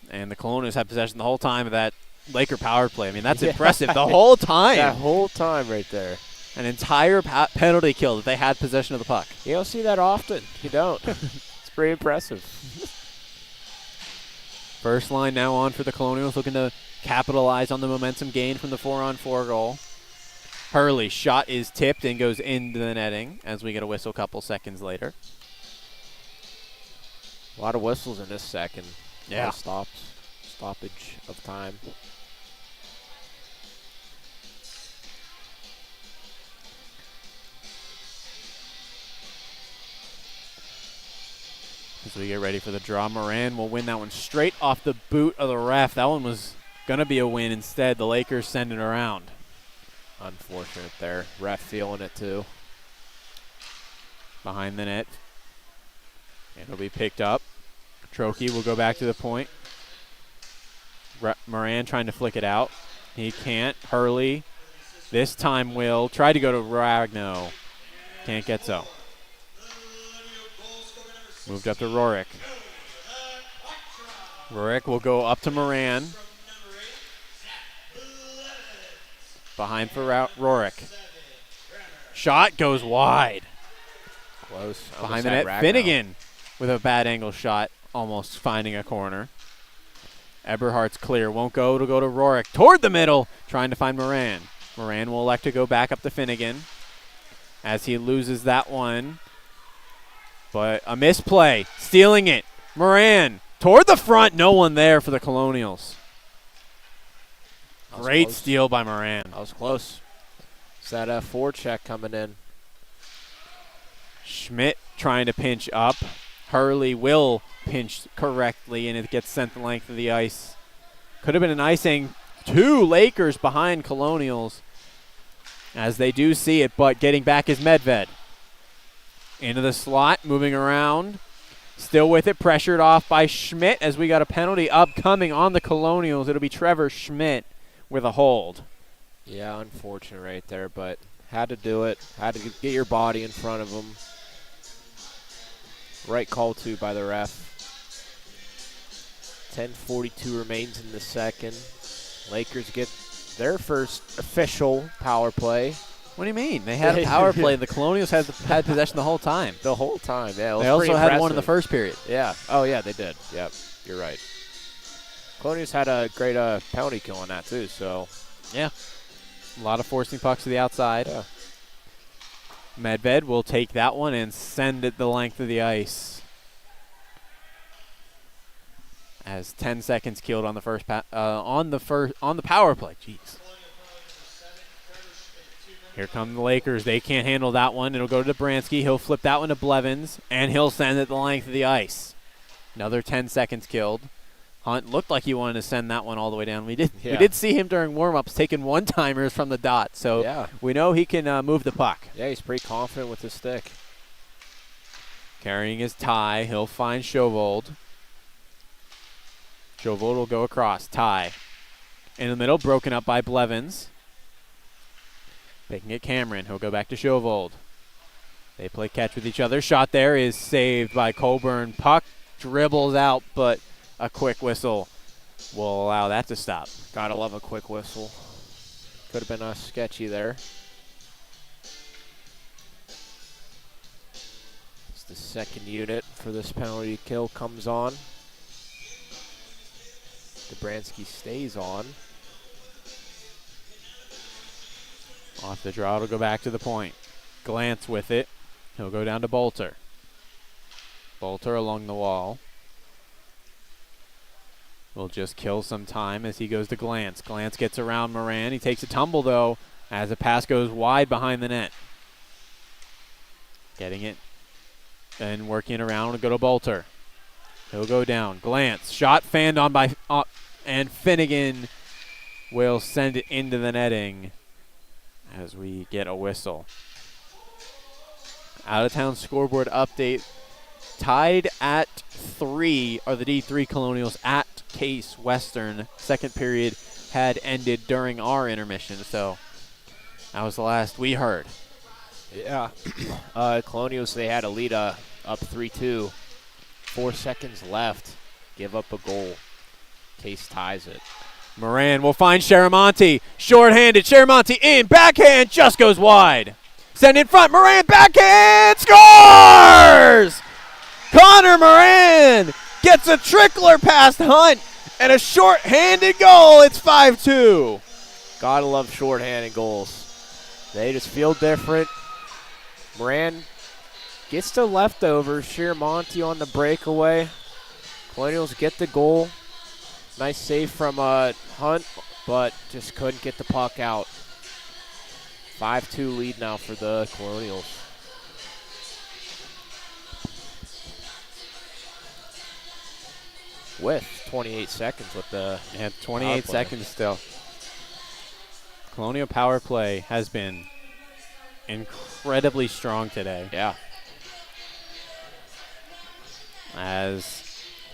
and the Colonials have possession the whole time of that Laker power play. I mean, that's impressive. The whole time. That whole time right there. An entire penalty kill that they had possession of the puck. You don't see that often. You don't. It's pretty impressive. First line now on for the Colonials, looking to capitalize on the momentum gain from the 4-on-4 goal. Hurley, shot is tipped and goes into the netting as we get a whistle a couple seconds later. A lot of whistles in this second. Yeah. A lot of stoppage of time. As we get ready for the draw, Moran will win that one straight off the boot of the ref. That one was going to be a win. Instead, the Lakers send it around. Unfortunate there. Ref feeling it too. Behind the net. It'll be picked up. Trokey will go back to the point. Moran trying to flick it out. He can't. Hurley this time will try to go to Ragno. Can't get so. Moved up to Rorick. Rorick will go up to Moran. Behind for Rorick. Shot goes wide. Close. Behind the net, Finnegan with a bad angle shot, almost finding a corner. Eberhardt's clear, won't go to Rorick. Toward the middle, trying to find Moran. Moran will elect to go back up to Finnegan as he loses that one. But a misplay, stealing it. Moran toward the front, no one there for the Colonials. Great steal by Moran. That was close. It's that forecheck coming in. Schmidt trying to pinch up. Hurley will pinch correctly, and it gets sent the length of the ice. Could have been an icing. 2 Lakers behind Colonials as they do see it, but getting back is Medved. Into the slot, moving around. Still with it, pressured off by Schmidt as we got a penalty upcoming on the Colonials. It'll be Trevor Schmidt with a hold. Yeah, unfortunate right there, but had to do it. Had to get your body in front of him. Right call, too, by the ref. 10:42 remains in the second. Lakers get their first official power play. What do you mean? They had a power play. The Colonials had possession the whole time. The whole time, yeah. It was they also pretty had one in the impressive. first period. Yeah. Oh, yeah, they did. Yep, you're right. Colonials had a great penalty kill on that, too, so. Yeah. A lot of forcing pucks to the outside. Yeah. Medved will take that one and send it the length of the ice. As 10 seconds killed on the first on the power play. Jeez. Here come the Lakers. They can't handle that one. It'll go to Dobransky. He'll flip that one to Blevins, and he'll send it the length of the ice. Another 10 seconds killed. Hunt looked like he wanted to send that one all the way down. We did see him during warm-ups taking one-timers from the dot, so we know he can move the puck. Yeah, he's pretty confident with his stick. Carrying his tie, he'll find Chauvold. Chauvold will go across. Tie. In the middle, broken up by Blevins. Picking it Cameron. He'll go back to Chauvold. They play catch with each other. Shot there is saved by Coburn. Puck dribbles out, but a quick whistle will allow that to stop. Gotta love a quick whistle. Could have been sketchy there. It's the second unit for this penalty kill comes on. Dobransky stays on. Off the draw, it'll go back to the point. Glance with it. He'll go down to Bolter. Bolter along the wall. Will just kill some time as he goes to Glance. Glance gets around Moran. He takes a tumble, though, as the pass goes wide behind the net. Getting it and working around. Will go to Bolter. He'll go down. Glance. Shot fanned on by and Finnegan will send it into the netting as we get a whistle. Out-of-town scoreboard update. Tied at 3 are the D3 Colonials at Case Western. Second period had ended during our intermission, so that was the last we heard. Yeah. Colonials, they had a lead up 3-2. 4 seconds left. Give up a goal. Case ties it. Moran will find Sharamonte. Short-handed. Sharamonte in. Backhand just goes wide. Send in front. Moran backhand. Scores! Connor Moran gets a trickler past Hunt and a short-handed goal. It's 5-2. Gotta love short-handed goals. They just feel different. Moran gets the leftover. Shiramonte on the breakaway. Colonials get the goal. Nice save from Hunt, but just couldn't get the puck out. 5-2 lead now for the Colonials. With 28 seconds with the 28 seconds still. Colonial power play has been incredibly strong today. Yeah. As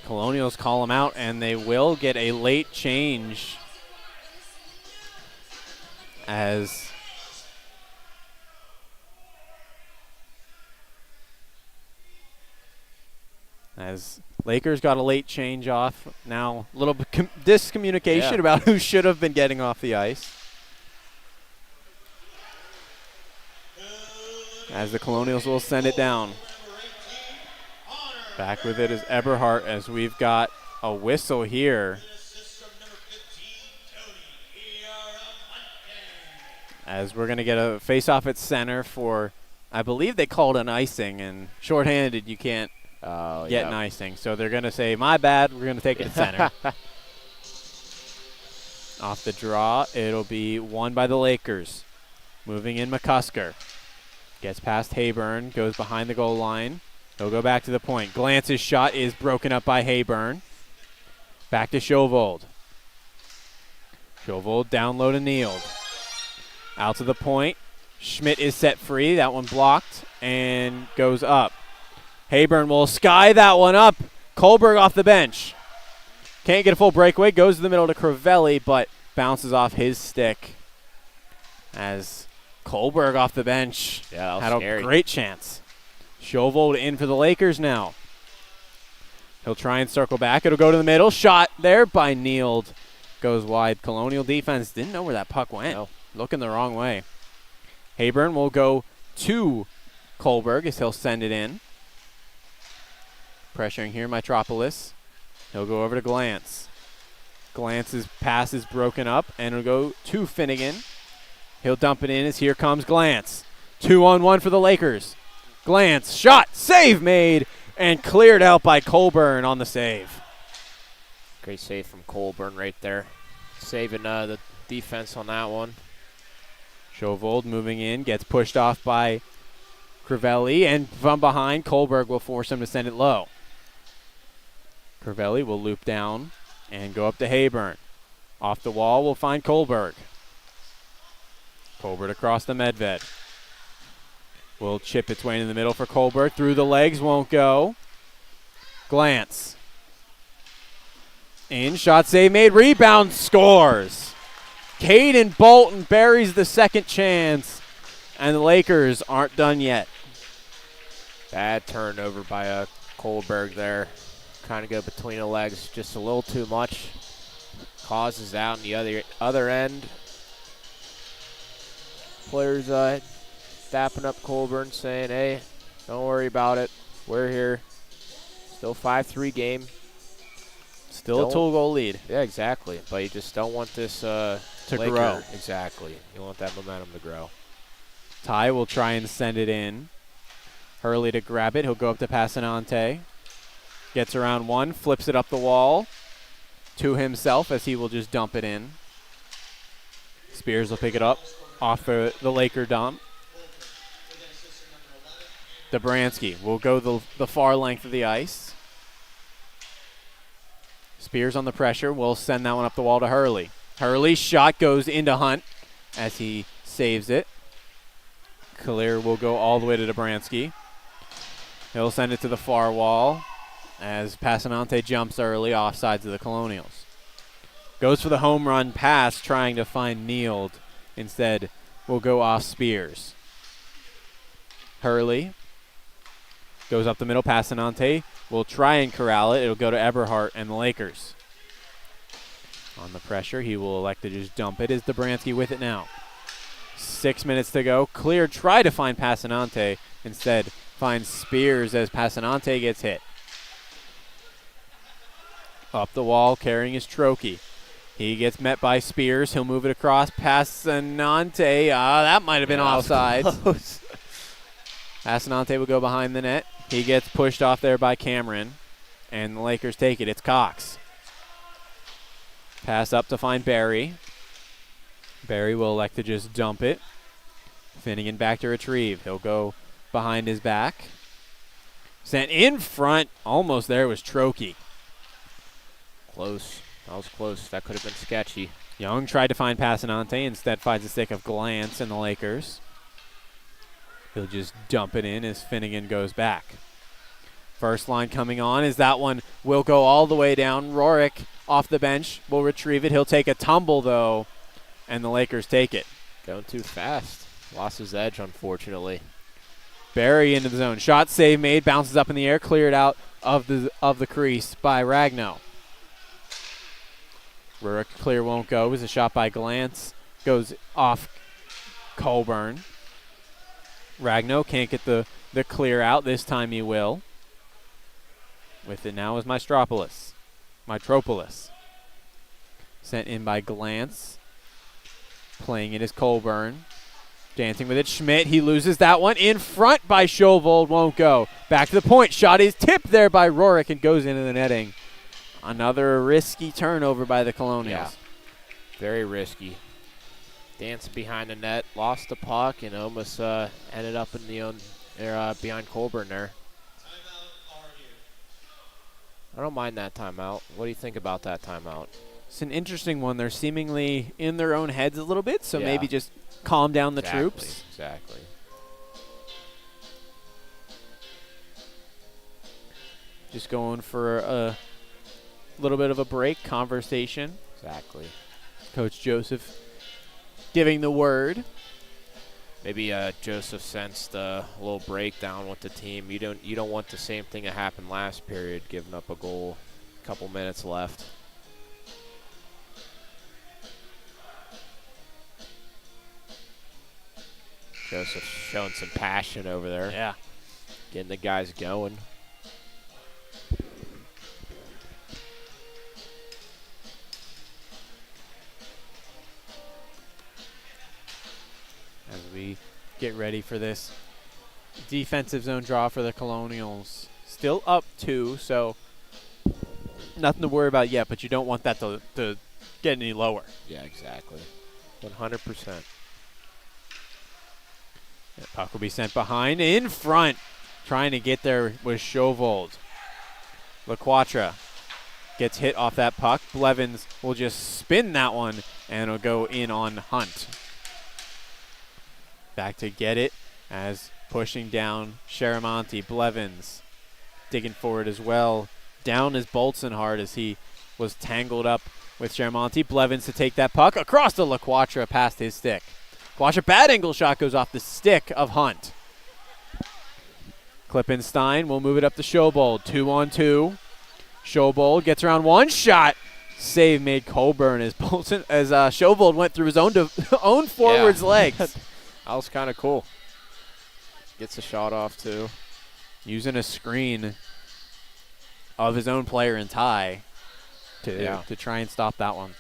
Colonials call them out, and they will get a late change as Lakers got a late change off. Now a little bit discommunication about who should have been getting off the ice. As the Colonials will send it down. Back with it is Eberhardt as we've got a whistle here. As we're going to get a face-off at center for, I believe they called an icing, and shorthanded you can't get an icing. So they're going to say, my bad, we're going to take it at center. Off the draw, it'll be won by the Lakers. Moving in McCusker. Gets past Hayburn, goes behind the goal line. He'll go back to the point. Glance's shot is broken up by Hayburn. Back to Schovold. Schovold down low to Neild. Out to the point. Schmidt is set free. That one blocked and goes up. Hayburn will sky that one up. Kohlberg off the bench. Can't get a full breakaway. Goes to the middle to Crivelli, but bounces off his stick. As Kohlberg off the bench had a great chance. Schovold in for the Lakers now. He'll try and circle back. It'll go to the middle. Shot there by Neild. Goes wide. Colonial defense didn't know where that puck went. No. Looking the wrong way. Hayburn will go to Kohlberg as he'll send it in. Pressuring here, Metropolis. He'll go over to Glance. Glance's pass is broken up, and it'll go to Finnegan. He'll dump it in as here comes Glance. 2-on-1 for the Lakers. Glance, shot, save made, and cleared out by Colburn on the save. Great save from Colburn right there. Saving the defense on that one. Schovold moving in, gets pushed off by Crivelli, and from behind, Kohlberg will force him to send it low. Crivelli will loop down and go up to Hayburn. Off the wall, we'll find Kohlberg. Kohlberg across the Medved. Will chip its way in the middle for Kohlberg. Through the legs, won't go. Glance. In, shot save made, rebound, scores. Caden Bolton buries the second chance, and the Lakers aren't done yet. Bad turnover by Kohlberg there. Trying to go between the legs just a little too much. Causes out on the other end. Players dapping up Colburn, saying, hey, don't worry about it. We're here. Still 5-3 game. Still a 2-goal lead. Yeah, exactly. But you just don't want this to grow. Exactly. You want that momentum to grow. Ty will try and send it in. Hurley to grab it. He'll go up to Passanante. Gets around one, flips it up the wall to himself as he will just dump it in. Spears will pick it up off the Laker dump. Dobransky will go the far length of the ice. Spears on the pressure will send that one up the wall to Hurley. Hurley's shot goes into Hunt as he saves it. Clear will go all the way to Dobransky. He'll send it to the far wall as Passanante jumps early off sides of the Colonials. Goes for the home run pass, trying to find Neild. Instead, will go off Spears. Hurley goes up the middle. Passanante will try and corral it. It'll go to Eberhardt and the Lakers. On the pressure, he will elect to just dump it. Is Dobransky with it now? 6 minutes to go. Clear, try to find Passanante. Instead, finds Spears as Passanante gets hit. Up the wall, carrying his Trokey. He gets met by Spears. He'll move it across. Passanante. That might have been offside. Passanante will go behind the net. He gets pushed off there by Cameron. And the Lakers take it. It's Cox. Pass up to find Barry. Barry will elect to just dump it. Finnegan back to retrieve. He'll go behind his back. Sent in front. Almost there was Trokey. Close. That was close. That could have been sketchy. Young tried to find Passanante. Instead finds a stick of Glance in the Lakers. He'll just dump it in as Finnegan goes back. First line coming on is that one will go all the way down. Rorick off the bench will retrieve it. He'll take a tumble, though, and the Lakers take it. Going too fast. Lost his edge, unfortunately. Barry into the zone. Shot save made. Bounces up in the air. Cleared out of the crease by Ragno. Rorick clear won't go. It was a shot by Glance. Goes off Colburn. Ragno can't get the clear out. This time he will. With it now is Mitropoulos. Sent in by Glance. Playing it is Colburn. Dancing with it. Schmidt, he loses that one. In front by Schovold, won't go. Back to the point. Shot is tipped there by Rorick and goes into the netting. Another risky turnover by the Colonials. Yeah, very risky. Danced behind the net, lost the puck, and almost ended up in the behind Colburn there. Timeout, RMU. I don't mind that timeout. What do you think about that timeout? It's an interesting one. They're seemingly in their own heads a little bit, so Yeah. maybe just calm down the troops. Exactly. Just going for a little bit of a break, conversation. Exactly. Coach Joseph giving the word. Maybe Joseph sensed a little breakdown with the team. You don't want the same thing that happened last period, giving up a goal, a couple minutes left. Joseph showing some passion over there. Yeah. Getting the guys going. As we get ready for this defensive zone draw for the Colonials. Still up 2, so nothing to worry about yet, but you don't want that to get any lower. Yeah, exactly. 100%. That puck will be sent behind. In front, trying to get there was Schovold. LaQuatra gets hit off that puck. Blevins will just spin that one, and it'll go in on Hunt. Back to get it as pushing down Sharamonte. Blevins digging forward as well. Down is Boltzenhard as he was tangled up with Sharamonte. Blevins to take that puck across to LaQuatra past his stick. LaQuatra, bad angle shot goes off the stick of Hunt. Klippenstein will move it up to Schobold. 2-on-2. Schobold gets around one shot. Save made Colburn as Schobold went through his own forward's legs. That was kind of cool. Gets a shot off, too. Using a screen of his own player in tie to try and stop that one.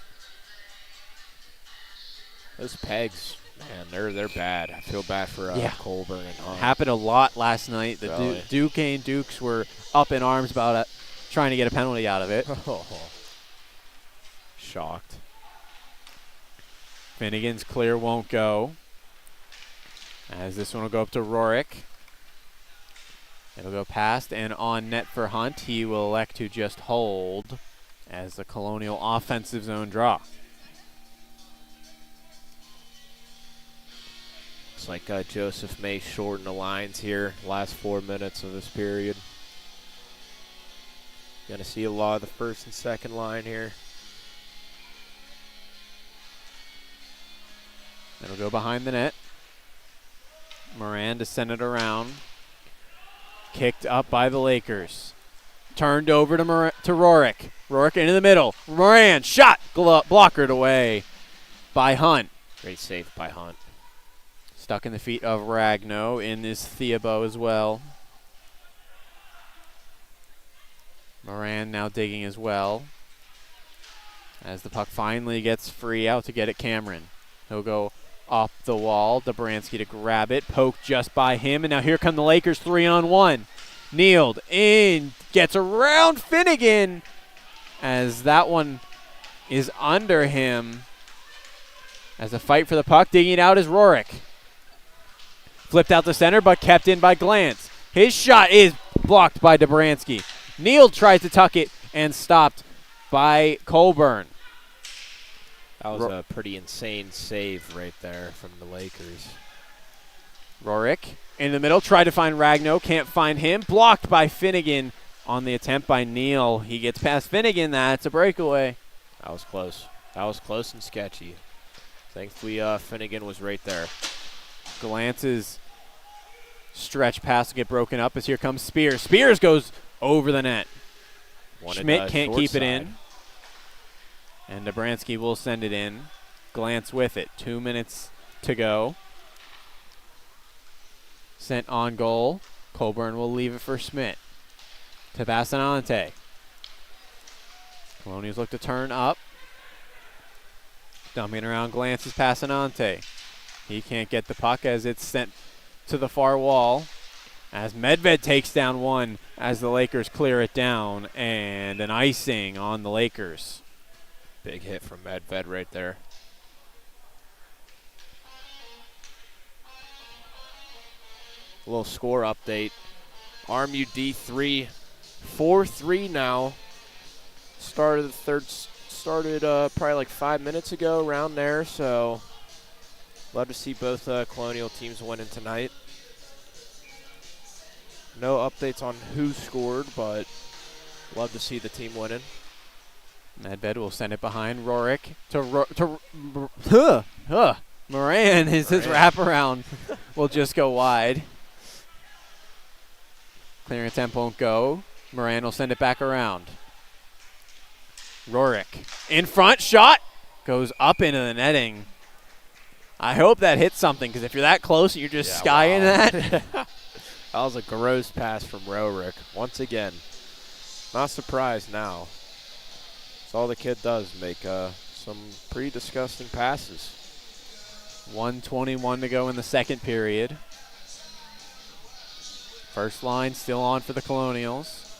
Those pegs, man, they're bad. I feel bad for Colburn and Hunt. Happened a lot last night. The Really? Duquesne Dukes were up in arms about it, trying to get a penalty out of it. Shocked. Finnegan's clear won't go. As this one will go up to Rorick. It'll go past and on net for Hunt. He will elect to just hold as the Colonial offensive zone draw. Looks like Joseph may shorten the lines here, last 4 minutes of this period. Gonna see a lot of the first and second line here. It'll go behind the net. Moran to send it around. Kicked up by the Lakers. Turned over to Rorick. Rorick into the middle. Moran, shot, blockered away by Hunt. Great save by Hunt. Stuck in the feet of Ragno in this Theobald as well. Moran now digging as well. As the puck finally gets free out to get it Cameron. He'll go up the wall. Dobransky to grab it. Poke just by him. And now here come the Lakers 3-on-1. Kneeled in. Gets around Finnegan. As that one is under him. As a fight for the puck. Digging it out is Rorick. Flipped out the center, but kept in by Glantz. His shot is blocked by Dobransky. Neal tries to tuck it and stopped by Colburn. That was a pretty insane save right there from the Lakers. Rorick in the middle, tried to find Ragno, can't find him. Blocked by Finnegan on the attempt by Neal. He gets past Finnegan, that's a breakaway. That was close. That was close and sketchy. Thankfully, Finnegan was right there. Glantz's stretch pass to get broken up as here comes Spears. Spears goes over the net. Schmidt can't keep it in. And Dobransky will send it in. Glantz with it. 2 minutes to go. Sent on goal. Colburn will leave it for Schmidt. To Bassanante. Colonials look to turn up. Dumping around Glantz is Passanante. He can't get the puck as it's sent to the far wall. As Medved takes down one as the Lakers clear it down. And an icing on the Lakers. Big hit from Medved right there. A little score update. RMU D3, 4-3 now. Started probably like 5 minutes ago, around there. So love to see both Colonial teams winning tonight. No updates on who scored, but love to see the team winning. Medved will send it behind Rorick to Moran. His wraparound will just go wide. Clearing attempt won't go. Moran will send it back around. Rorick in front, shot goes up into the netting. I hope that hits something, because if you're that close and you're just skying that. That was a gross pass from Rorick once again. Not surprised now. That's all the kid does, make some pretty disgusting passes. 1:21 to go in the second period. First line still on for the Colonials.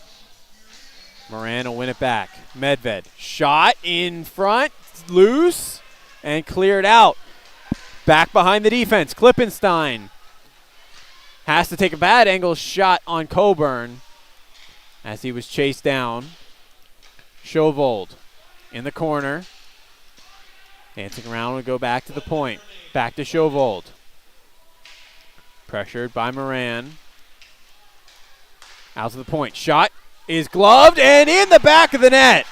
Moran will win it back. Medved, shot in front, loose, and cleared out. Back behind the defense, Klippenstein has to take a bad angle shot on Coburn as he was chased down. Chauvold in the corner. Dancing around will go back to the point. Back to Chauvold. Pressured by Moran. Out to the point. Shot is gloved and in the back of the net.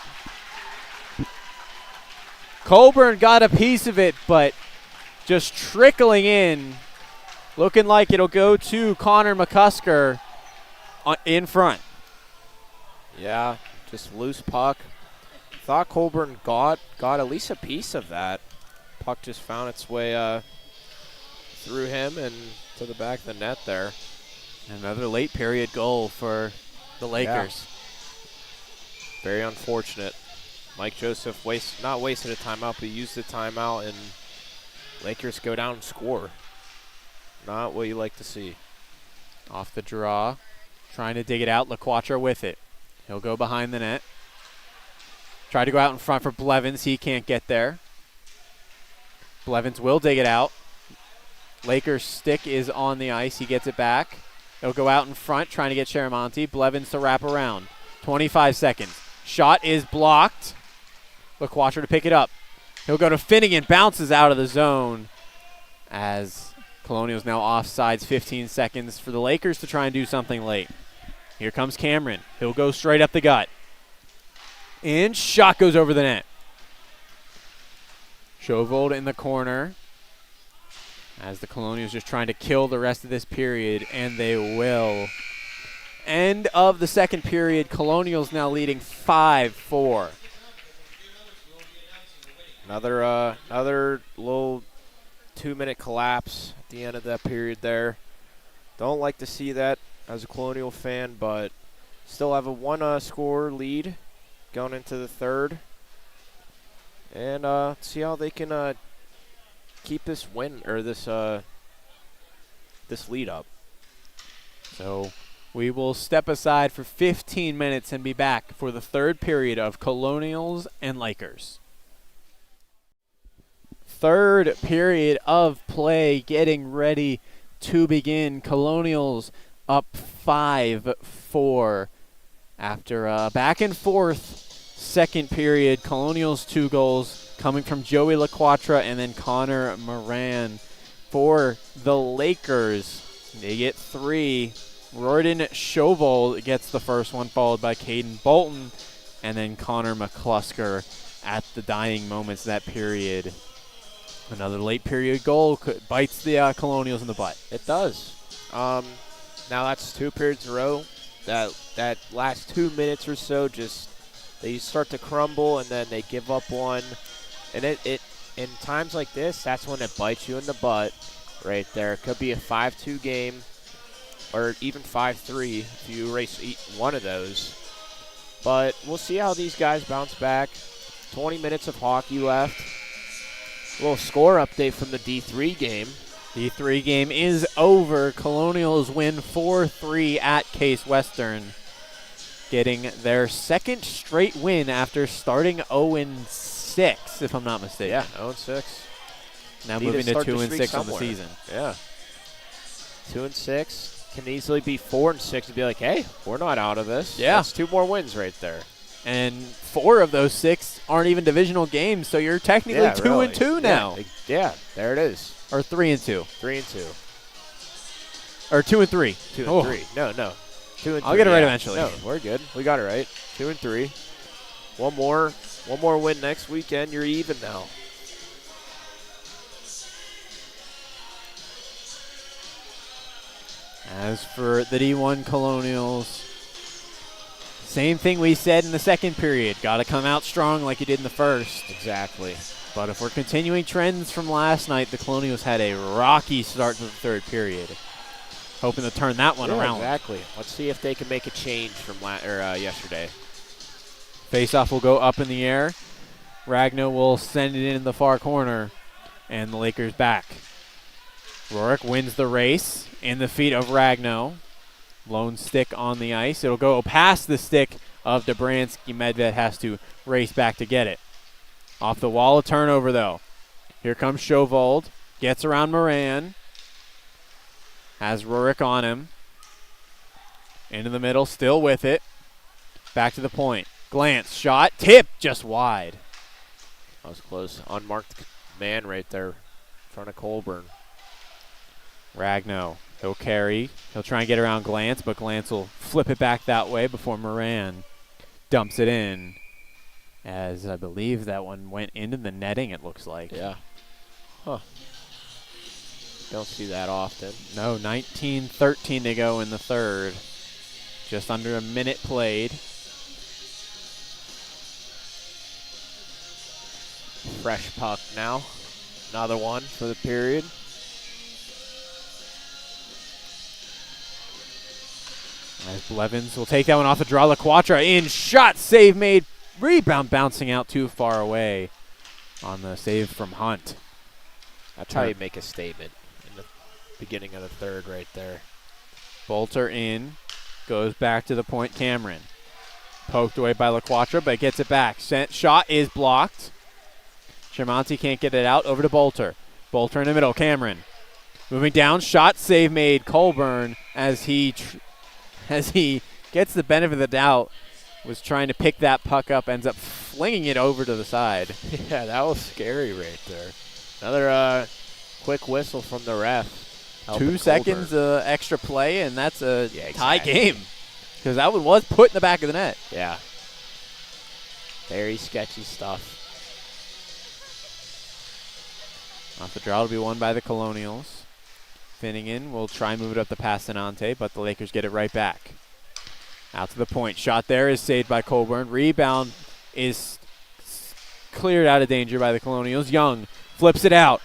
Colburn got a piece of it, but just trickling in. Looking like it'll go to Connor McCusker in front. Yeah, just loose puck. Thought Colburn got at least a piece of that. Puck just found its way through him and to the back of the net there. Another late period goal for the Lakers. Yeah. Very unfortunate. Mike Joseph not wasted a timeout, but used the timeout, and Lakers go down and score. Not what you like to see. Off the draw. Trying to dig it out. LaQuatra with it. He'll go behind the net. Try to go out in front for Blevins. He can't get there. Blevins will dig it out. Lakers' stick is on the ice. He gets it back. He'll go out in front, trying to get Sharamonte. Blevins to wrap around. 25 seconds. Shot is blocked. LaQuatra to pick it up. He'll go to Finnegan. Bounces out of the zone as Colonials now offsides, 15 seconds for the Lakers to try and do something late. Here comes Cameron. He'll go straight up the gut. And shot goes over the net. Schovold in the corner as the Colonials just trying to kill the rest of this period, and they will. End of the second period. Colonials now leading 5-4. Another little 2-minute collapse at the end of that period there. Don't like to see that as a Colonial fan, but still have a one-score lead going into the third. And see how they can keep this win or this lead up. So we will step aside for 15 minutes and be back for the third period of Colonials and Lakers. Third period of play getting ready to begin. Colonials up 5-4 after a back and forth second period. Colonials 2 goals coming from Joey LaQuatra and then Connor Moran. For the Lakers, they get 3. Royden Schovold gets the first one, followed by Caden Bolton, and then Connor McClusker at the dying moments of that period. Another late period goal bites the Colonials in the butt. It does. Now that's 2 periods in a row. That last 2 minutes or so, just they start to crumble and then they give up one. And it in times like this, that's when it bites you in the butt right there. It could be a 5-2 game or even 5-3 if you erase one of those. But we'll see how these guys bounce back. 20 minutes of hockey left. A little score update from the D3 game. D3 game is over. Colonials win 4-3 at Case Western, getting their second straight win after starting 0-6, if I'm not mistaken. Yeah, 0-6. Now Need moving to start the 2-6 streak on the somewhere. season. Yeah. 2-6 can easily be 4-6 and be like, hey, we're not out of this. Yeah. That's 2 more wins right there. And 4 of those 6 aren't even divisional games, so you're technically 2-2 now. Yeah, there it is. Or 3-2. 3-2. Or 2-3. 2-3. No. 2-3. I'll get it right eventually. No, we're good. We got it right. 2-3. One more win next weekend. You're even now. As for the D1 Colonials, same thing we said in the second period. Got to come out strong like you did in the first. Exactly. But if we're continuing trends from last night, the Colonials had a rocky start to the third period. Hoping to turn that one around. Exactly. Let's see if they can make a change from yesterday. Faceoff will go up in the air. Ragno will send it in the far corner, and the Lakers back. Rourke wins the race in the feet of Ragno. Lone stick on the ice. It'll go past the stick of Dobransky. Medved has to race back to get it. Off the wall, a turnover, though. Here comes Schovold. Gets around Moran. Has Rurik on him. Into the middle, still with it. Back to the point. Glance, shot, tip, just wide. That was close. Unmarked man right there in front of Colburn. Ragno, he'll carry. He'll try and get around Glance, but Glance will flip it back that way before Moran dumps it in. As I believe that one went into the netting, it looks like. Yeah. Huh. Don't see that often. No, 19-13 to go in the third. Just under a minute played. Fresh puck now. Another one for the period. As Blevins will take that one off the draw. LaQuatra in, shot, save made. Rebound bouncing out too far away on the save from Hunt. That's how you make a statement in the beginning of the third right there. Bolter in, goes back to the point. Cameron poked away by LaQuatra, but gets it back. Shot is blocked. Tremonti can't get it out. Over to Bolter. Bolter in the middle. Cameron moving down. Shot, save made. Colburn as he gets the benefit of the doubt. Was trying to pick that puck up, ends up flinging it over to the side. Yeah, that was scary right there. Another quick whistle from the ref. Helping 2 seconds extra play, and that's a Yeah, tie exactly. game. Because that one was put in the back of the net. Yeah. Very sketchy stuff. Off the draw will be won by the Colonials. Finnegan will try and move it up to Passanante, but the Lakers get it right back. Out to the point. Shot there is saved by Colburn. Rebound is cleared out of danger by the Colonials. Young flips it out.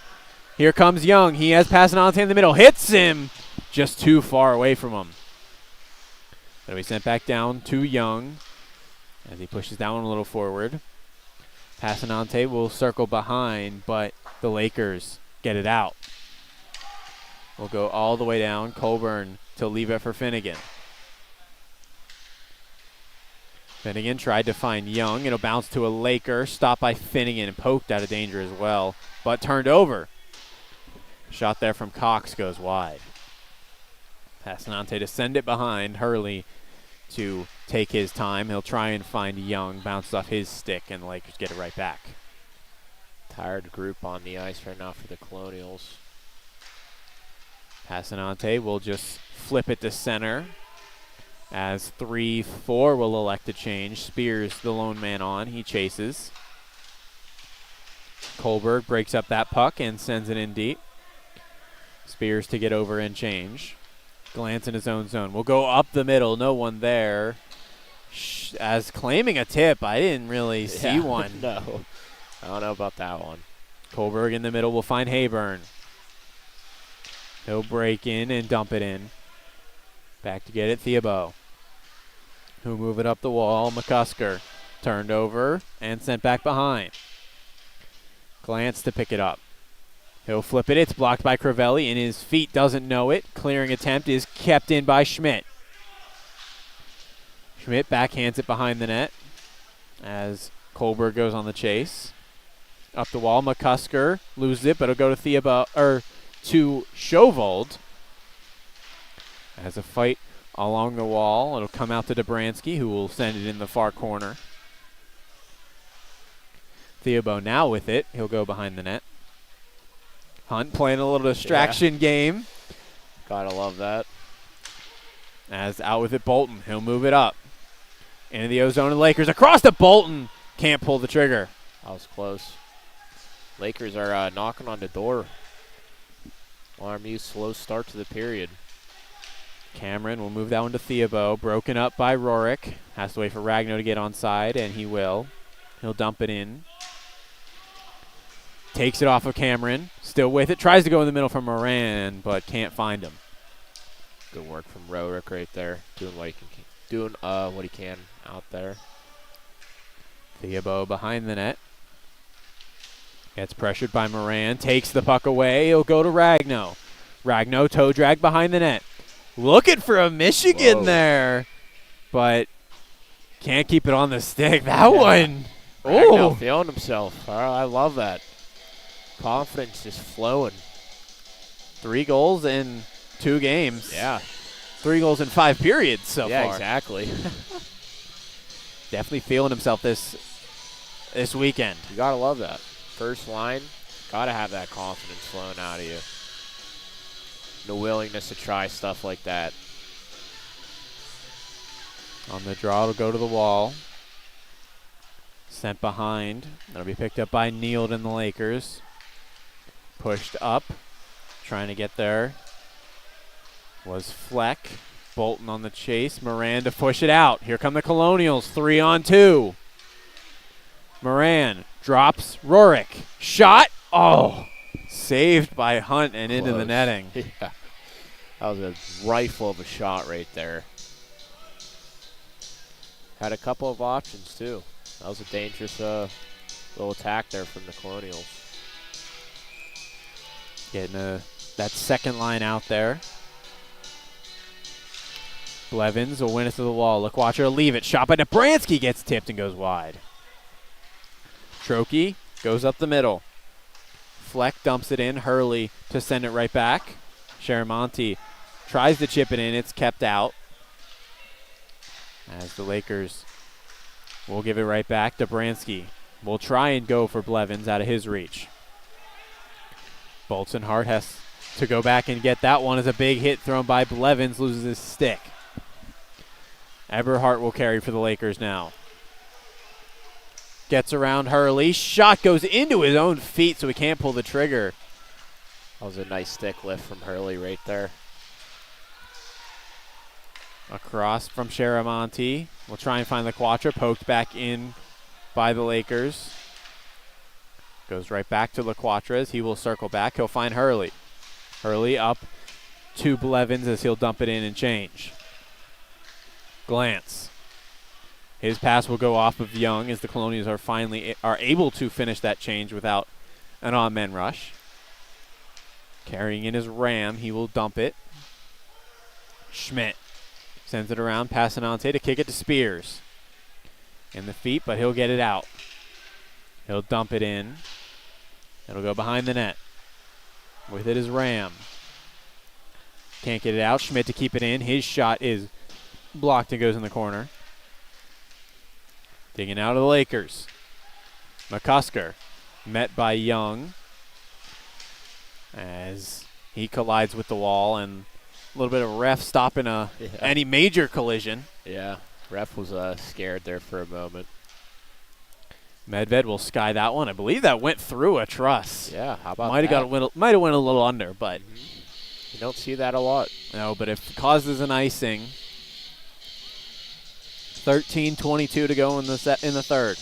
Here comes Young. He has Passanante in the middle. Hits him just too far away from him. That'll be sent back down to Young as he pushes down a little forward. Passanante will circle behind, but the Lakers get it out. We'll go all the way down. Colburn to leave it for Finnegan. Finnegan tried to find Young. It'll bounce to a Laker. Stopped by Finnegan and poked out of danger as well, but turned over. Shot there from Cox goes wide. Passanante to send it behind. Hurley to take his time. He'll try and find Young. Bounces off his stick, and the Lakers get it right back. Tired group on the ice right now for the Colonials. Passanante will just flip it to center. As 3-4 will elect to change. Spears the lone man on. He chases. Colberg breaks up that puck and sends it in deep. Spears to get over and change. Glance in his own zone. We'll go up the middle. No one there. As claiming a tip, I didn't really see one. No. I don't know about that one. Colberg in the middle will find Hayburn. He'll break in and dump it in. Back to get it, Theobald. Who'll move it up the wall. McCusker turned over and sent back behind. Glance to pick it up. He'll flip it. It's blocked by Crivelli, and his feet doesn't know it. Clearing attempt is kept in by Schmidt. Schmidt backhands it behind the net as Colberg goes on the chase. Up the wall, McCusker loses it, but it'll go to to Schovold. As a fight along the wall, it'll come out to Dobransky, who will send it in the far corner. Theobald now with it. He'll go behind the net. Hunt playing a little distraction game. Gotta love that. As out with it, Bolton. He'll move it up. Into the ozone of the Lakers. Across to Bolton. Can't pull the trigger. That was close. Lakers are knocking on the door. RMU slow start to the period. Cameron will move that one to Theobald. Broken up by Rorick. Has to wait for Ragno to get onside, and he will. He'll dump it in. Takes it off of Cameron. Still with it. Tries to go in the middle for Moran, but can't find him. Good work from Rorick right there. Doing what he can out there. Theobald behind the net. Gets pressured by Moran. Takes the puck away. He'll go to Ragno. Ragno toe drag behind the net. Looking for a Michigan there, but can't keep it on the stick. That one. Ragno Oh, feeling himself. I love that. Confidence just flowing. 3 goals in 2 games. Yeah. 3 goals in 5 periods so far. Yeah, exactly. Definitely feeling himself this weekend. You gotta love that. First line, gotta have that confidence flowing out of you. The willingness to try stuff like that. On the draw, it'll go to the wall. Sent behind. That'll be picked up by Neild and the Lakers. Pushed up. Trying to get there. Was Fleck. Bolton on the chase. Moran to push it out. Here come the Colonials. 3-on-2. Moran drops. Rorick. Shot. Oh. Saved by Hunt and into the netting. Yeah. That was a rifle of a shot right there. Had a couple of options, too. That was a dangerous little attack there from the Colonials. Getting that second line out there. Blevins will win it to the wall. Look, watcher will leave it. Shot by Dobransky gets tipped and goes wide. Trokey goes up the middle. Fleck dumps it in. Hurley to send it right back. Sharamonte tries to chip it in. It's kept out. As the Lakers will give it right back. Dobransky will try and go for Blevins out of his reach. Bolton Hart has to go back and get that one as a big hit thrown by Blevins, loses his stick. Eberhardt will carry for the Lakers now. Gets around Hurley. Shot goes into his own feet, so he can't pull the trigger. That was a nice stick lift from Hurley right there. Across from Sharamonte. We'll try and find LaQuatra. Poked back in by the Lakers. Goes right back to LaQuatra as he will circle back. He'll find Hurley. Hurley up to Blevins as he'll dump it in and change. Glance. His pass will go off of Young as the Colonials are finally able to finish that change without an on-men rush. Carrying in his Ram, he will dump it. Schmidt sends it around, passing Ante to kick it to Spears. In the feet, but he'll get it out. He'll dump it in. It'll go behind the net. With it is Ram. Can't get it out. Schmidt to keep it in. His shot is blocked and goes in the corner. Digging out of the Lakers. McCusker met by Young as he collides with the wall, and a little bit of ref stopping any major collision. Yeah, ref was scared there for a moment. Medved will sky that one. I believe that went through a truss. Yeah, how about might have went a little under, but you don't see that a lot. No, but if it causes an icing. 13:22 to go in the third.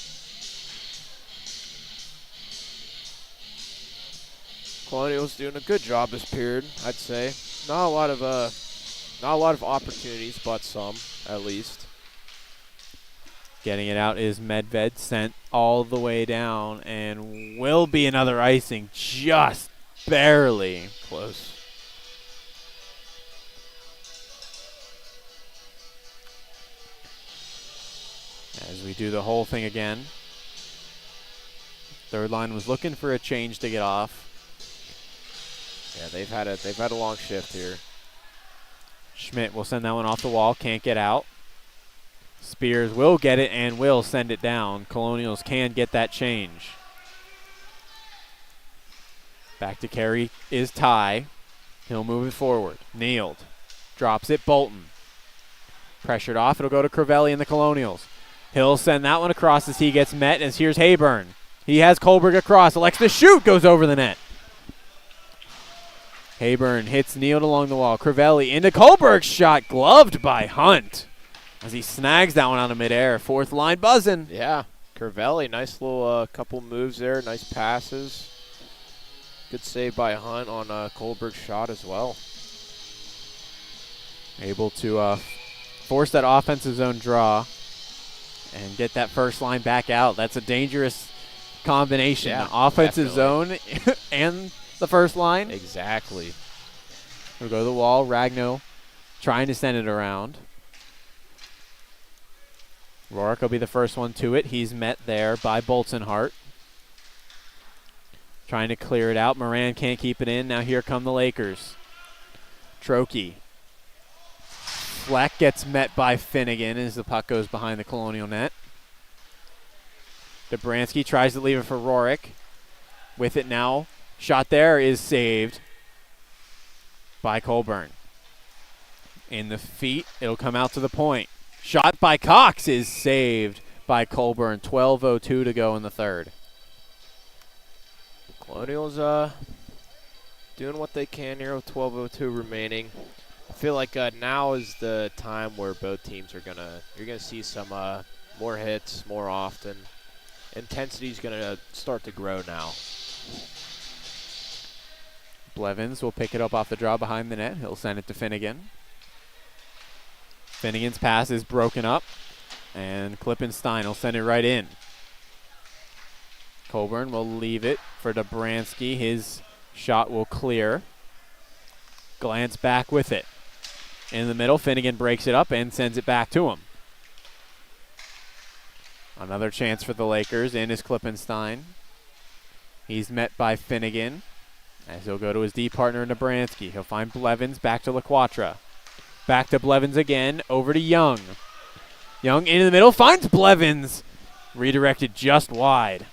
Colonials doing a good job this period, I'd say. Not a lot of opportunities, but some at least. Getting it out is Medved, sent all the way down, and will be another icing, just barely. Close. As we do the whole thing again. Third line was looking for a change to get off. Yeah, they've had a long shift here. Schmidt will send that one off the wall, can't get out. Spears will get it and will send it down. Colonials can get that change. Back to carry is Ty. He'll move it forward. Kneeled. Drops it, Bolton. Pressured off, it'll go to Crivelli and the Colonials. He'll send that one across as he gets met, as here's Hayburn. He has Kohlberg across, elects to shoot, goes over the net. Hayburn hits Neal along the wall. Crivelli into Kohlberg's shot, gloved by Hunt as he snags that one out of midair. Fourth line buzzing. Yeah, Crivelli, nice little couple moves there, nice passes. Good save by Hunt on Kohlberg's shot as well. Able to force that offensive zone draw and get that first line back out. That's a dangerous combination. Yeah, offensive zone and the first line. Exactly. We'll go to the wall. Ragno trying to send it around. Rourke will be the first one to it. He's met there by Boltonhart. Trying to clear it out. Moran can't keep it in. Now here come the Lakers. Trokey. Fleck gets met by Finnegan as the puck goes behind the Colonial net. Dobransky tries to leave it for Rourke. With it now. Shot there is saved by Colburn. In the feet, it'll come out to the point. Shot by Cox is saved by Colburn. 12:02 to go in the third. Colonials doing what they can here with 12:02 remaining. I feel like now is the time where both teams you're gonna see some more hits more often. Intensity's gonna start to grow now. Blevins will pick it up off the draw behind the net. He'll send it to Finnegan. Finnegan's pass is broken up, and Klippenstein will send it right in. Colburn will leave it for Dobransky. His shot will clear. Glance back with it. In the middle, Finnegan breaks it up and sends it back to him. Another chance for the Lakers. In is Klippenstein. He's met by Finnegan as he'll go to his D partner, Dobransky. He'll find Blevins, back to LaQuatra. Back to Blevins again, over to Young. Young into the middle, finds Blevins. Redirected just wide.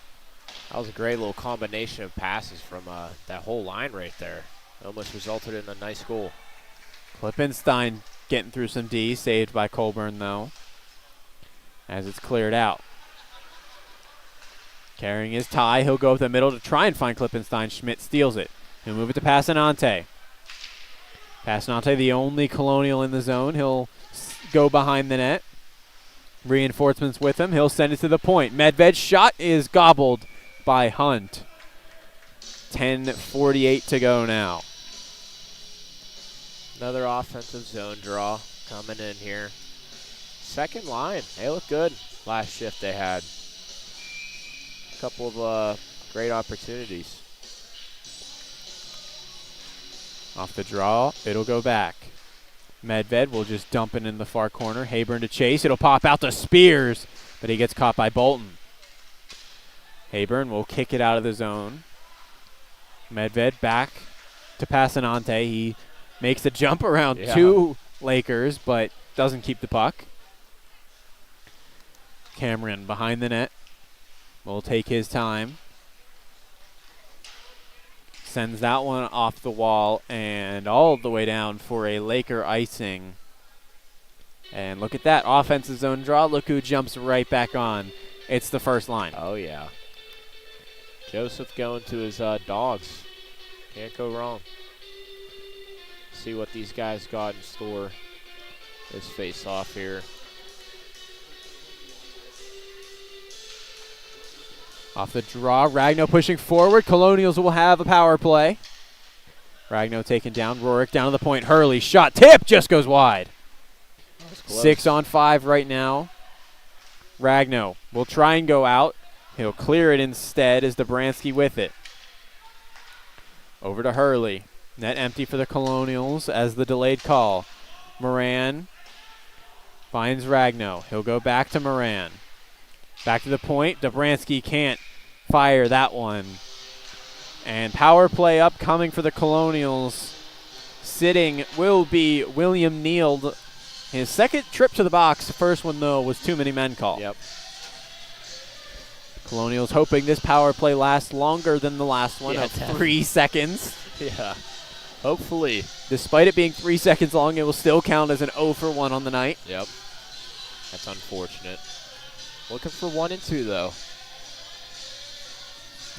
That was a great little combination of passes from that whole line right there. Almost resulted in a nice goal. Klippenstein getting through some D, saved by Colburn though, as it's cleared out. Carrying his tie, he'll go up the middle to try and find Klippenstein. Schmidt steals it. He'll move it to Passanante. Passanante, the only Colonial in the zone. He'll go behind the net. Reinforcements with him. He'll send it to the point. Medved's shot is gobbled by Hunt. 10:48 to go now. Another offensive zone draw coming in here. Second line, they look good. Last shift they had. A couple of great opportunities. Off the draw, it'll go back. Medved will just dump it in the far corner. Hayburn to chase. It'll pop out to Spears, but he gets caught by Bolton. Hayburn will kick it out of the zone. Medved back to Passanante. He makes a jump around two Lakers, but doesn't keep the puck. Cameron behind the net. Will take his time. Sends that one off the wall and all the way down for a Laker icing. And look at that offensive zone draw. Look who jumps right back on. It's the first line. Oh, yeah. Joseph going to his dogs. Can't go wrong. See what these guys got in store. This face-off here. Off the draw, Ragno pushing forward. Colonials will have a power play. Ragno taken down. Rorik down to the point. Hurley shot. Tip just goes wide. 6-on-5 right now. Ragno will try and go out. He'll clear it instead as Dobransky with it. Over to Hurley. Net empty for the Colonials as the delayed call. Moran finds Ragno. He'll go back to Moran. Back to the point. Dobransky can't fire that one. And power play upcoming for the Colonials. Sitting will be William Neal. His second trip to the box. The first one, though, was too many men call. Yep. Colonials hoping this power play lasts longer than the last one of 3 seconds. Yeah. Hopefully. Despite it being 3 seconds long, it will still count as an 0 for 1 on the night. Yep. That's unfortunate. Looking for 1 and 2, though.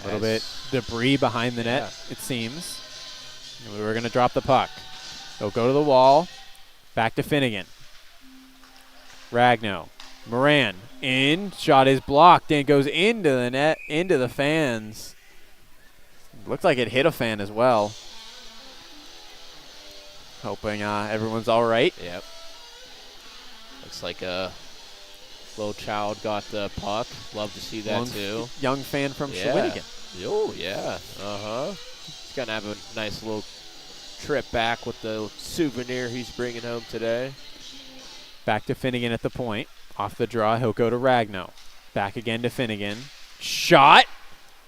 A little bit debris behind the net, it seems. And we were going to drop the puck. They'll go to the wall. Back to Finnegan. Ragno. Moran in. Shot is blocked and goes into the net, into the fans. Looked like it hit a fan as well. Hoping everyone's all right. Yep. Looks like a little child got the puck. Love to see that too. Young fan from Shawinigan. Oh, yeah. Uh-huh. He's going to have a nice little trip back with the souvenir he's bringing home today. Back to Finnegan at the point. Off the draw, he'll go to Ragno. Back again to Finnegan. Shot.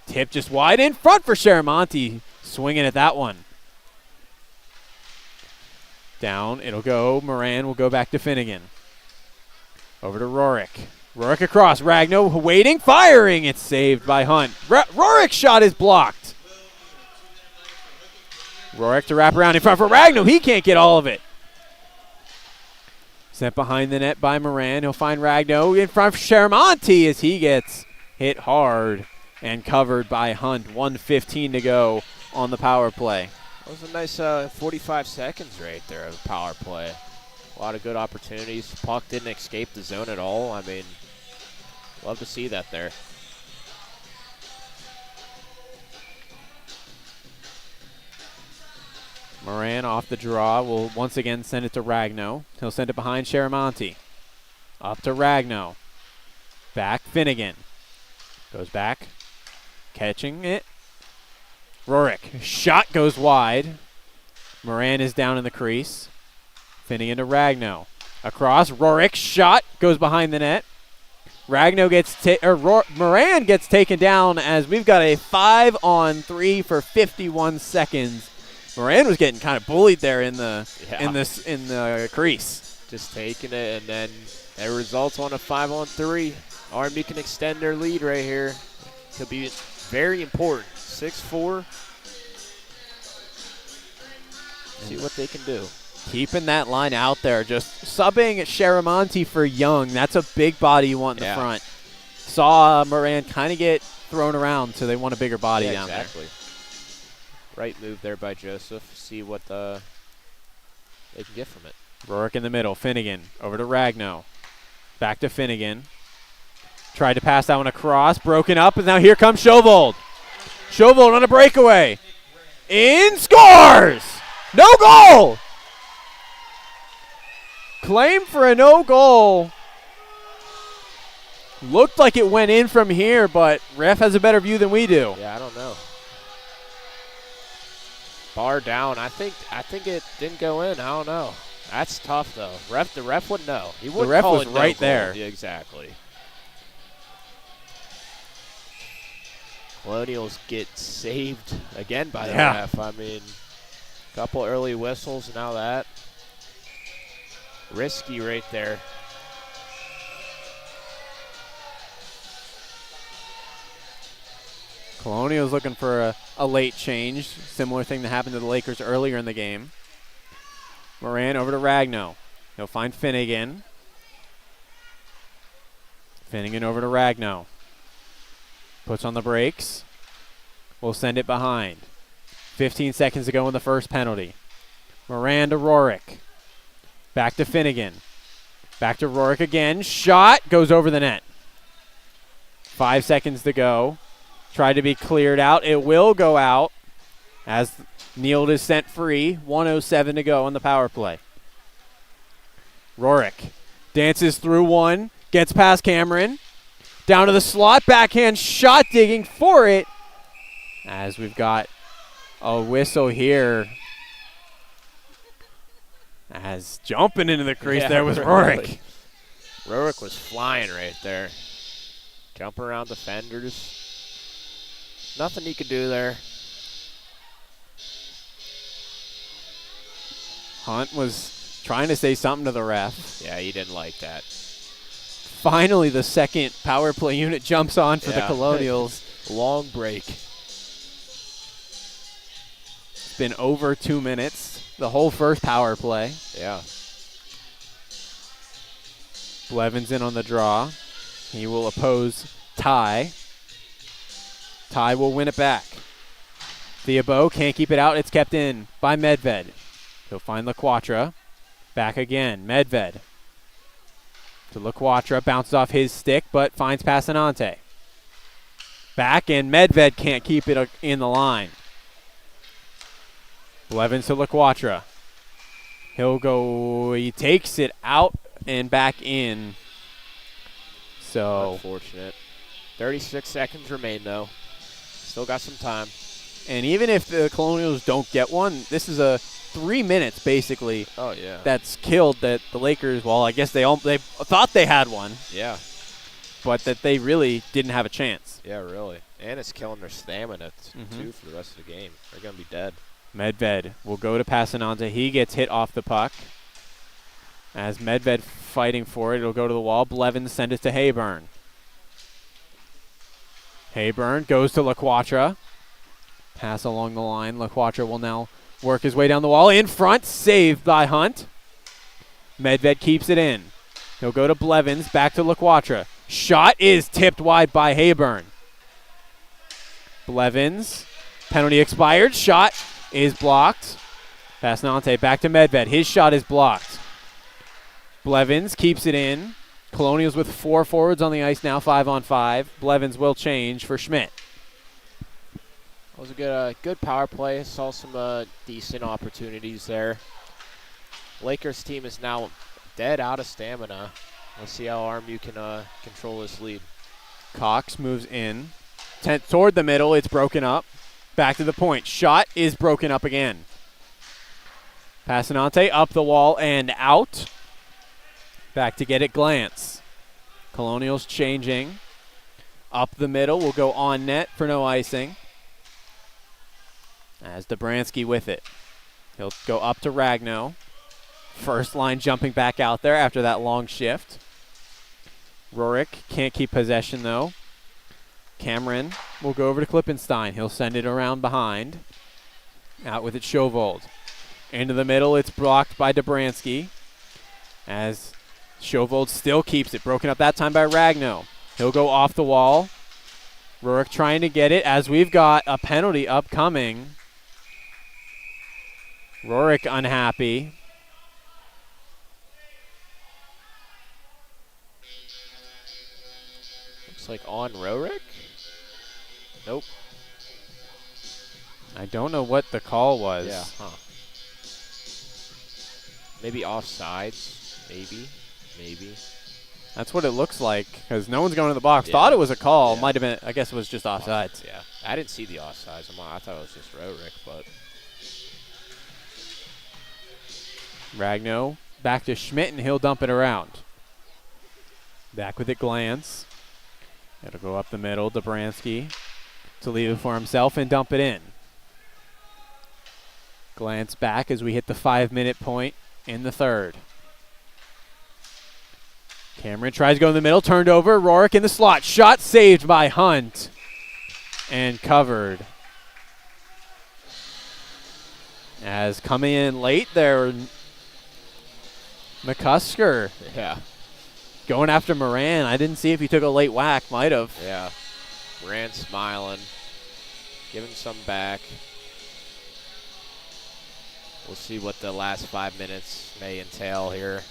Tip just wide in front for Sharamonte. Swinging at that one. Down, it'll go. Moran will go back to Finnegan. Over to Rorik. Rorik across. Ragno waiting, firing. It's saved by Hunt. Rorik's shot is blocked. Rorik to wrap around in front for Ragno. He can't get all of it. Sent behind the net by Moran. He'll find Ragno in front of Sharamonte as he gets hit hard and covered by Hunt. 1:15 to go on the power play. That was a nice 45 seconds right there of power play. A lot of good opportunities. Puck didn't escape the zone at all. I mean, love to see that there. Moran off the draw will once again send it to Ragno. He'll send it behind Sharamonte. Up to Ragno. Back Finnegan. Goes back. Catching it. Rorik. Shot goes wide. Moran is down in the crease. Finnegan to Ragno. Across. Rorik. Shot goes behind the net. Ragno gets Moran gets taken down as we've got a 5-on-3 for 51 seconds. Moran was getting kind of bullied there in the crease. Just taking it, and then it results on a 5-on-3. RMU can extend their lead right here. Could be very important. 6-4. See what they can do. Keeping that line out there, just subbing Sharamonte for Young. That's a big body you want in the front. Saw Moran kind of get thrown around, so they want a bigger body down exactly. Right move there by Joseph. See what they can get from it. Rourke in the middle. Finnegan over to Ragno. Back to Finnegan. Tried to pass that one across. Broken up, and now here comes Schovold. Schovold on a breakaway. In, scores! No goal! Claim for a no goal. Looked like it went in from here, but ref has a better view than we do. Yeah, I don't know. Bar down. I think it didn't go in. I don't know. That's tough though. The ref wouldn't know. He wouldn't the ref call was it no right goal. there. Yeah, exactly. Colonials get saved again by the ref. I mean, a couple early whistles, now that. Risky right there. Colonials looking for a late change. Similar thing that happened to the Lakers earlier in the game. Moran over to Ragno. He'll find Finnegan. Finnegan over to Ragno. Puts on the brakes. We'll send it behind. 15 seconds to go in the first penalty. Moran to Rourke. Back to Finnegan. Back to Rourke again. Shot goes over the net. 5 seconds to go. Tried to be cleared out. It will go out as Neal is sent free. 1:07 to go on the power play. Rourke dances through one. Gets past Cameron. Down to the slot. Backhand shot, digging for it. As we've got a whistle here. As jumping into the crease there was Rourke. Rourke was flying right there. Jumping around defenders. Nothing he could do there. Hunt was trying to say something to the ref. Yeah, he didn't like that. Finally, the second power play unit jumps on for the Colonials. Long break. It's been over 2 minutes. The whole first power play. Yeah. Blevins in on the draw. He will oppose Ty. Ty will win it back. Theobo can't keep it out. It's kept in by Medved. He'll find LaQuatra. Back again. Medved. To LaQuatra. Bounces off his stick, but finds Passanante. Back, and Medved can't keep it in the line. Blevins to LaQuatra. He takes it out and back in. So unfortunate. 36 seconds remain, though. Still got some time. And even if the Colonials don't get one, this is a 3 minutes, basically. Oh, yeah. That's killed that the Lakers, well, I guess they thought they had one. Yeah. But that they really didn't have a chance. Yeah, really. And it's killing their stamina, too, for the rest of the game. They're going to be dead. Medved will go to Passanante. He gets hit off the puck. As Medved fighting for it, it'll go to the wall. Blevins send it to Hayburn. Hayburn goes to LaQuatra. Pass along the line. LaQuatra will now work his way down the wall. In front, saved by Hunt. Medved keeps it in. He'll go to Blevins, back to LaQuatra. Shot is tipped wide by Hayburn. Blevins, penalty expired. Shot is blocked. Passanante back to Medved. His shot is blocked. Blevins keeps it in. Colonials with 4 forwards on the ice now, 5-on-5. Blevins will change for Schmidt. That was a good power play. Saw some decent opportunities there. Lakers team is now dead out of stamina. Let's see how RMU can control this lead. Cox moves in. Toward the middle, it's broken up. Back to the point. Shot is broken up again. Passanante up the wall and out. Back to get it, Glance. Colonials changing. Up the middle will go on net for no icing. As Dobransky with it. He'll go up to Ragno. First line jumping back out there after that long shift. Rourke can't keep possession though. Cameron will go over to Klippenstein. He'll send it around behind. Out with it, Schovold. Into the middle, it's blocked by Dobransky. As Schovold still keeps it. Broken up that time by Ragno. He'll go off the wall. Rurik trying to get it as we've got a penalty upcoming. Rurik unhappy. Looks like on Rurik. Nope. I don't know what the call was. Yeah. Huh. Maybe offsides. Maybe. That's what it looks like because no one's going to the box. Yeah. Thought it was a call. Yeah. Might have been. I guess it was just offsides. Yeah. I didn't see the offsides. I thought it was just Rurik, but Ragno back to Schmidt, and he'll dump it around. Back with it, Glance. It'll go up the middle. Dobransky to leave it for himself and dump it in. Glance back as we hit the 5-minute point in the third. Cameron tries to go in the middle, turned over. Rurik in the slot. Shot saved by Hunt and covered. As coming in late there, McCusker yeah. going after Moran. I didn't see if he took a late whack. Might have. Yeah. Moran smiling, giving some back. We'll see what the last 5 minutes may entail here.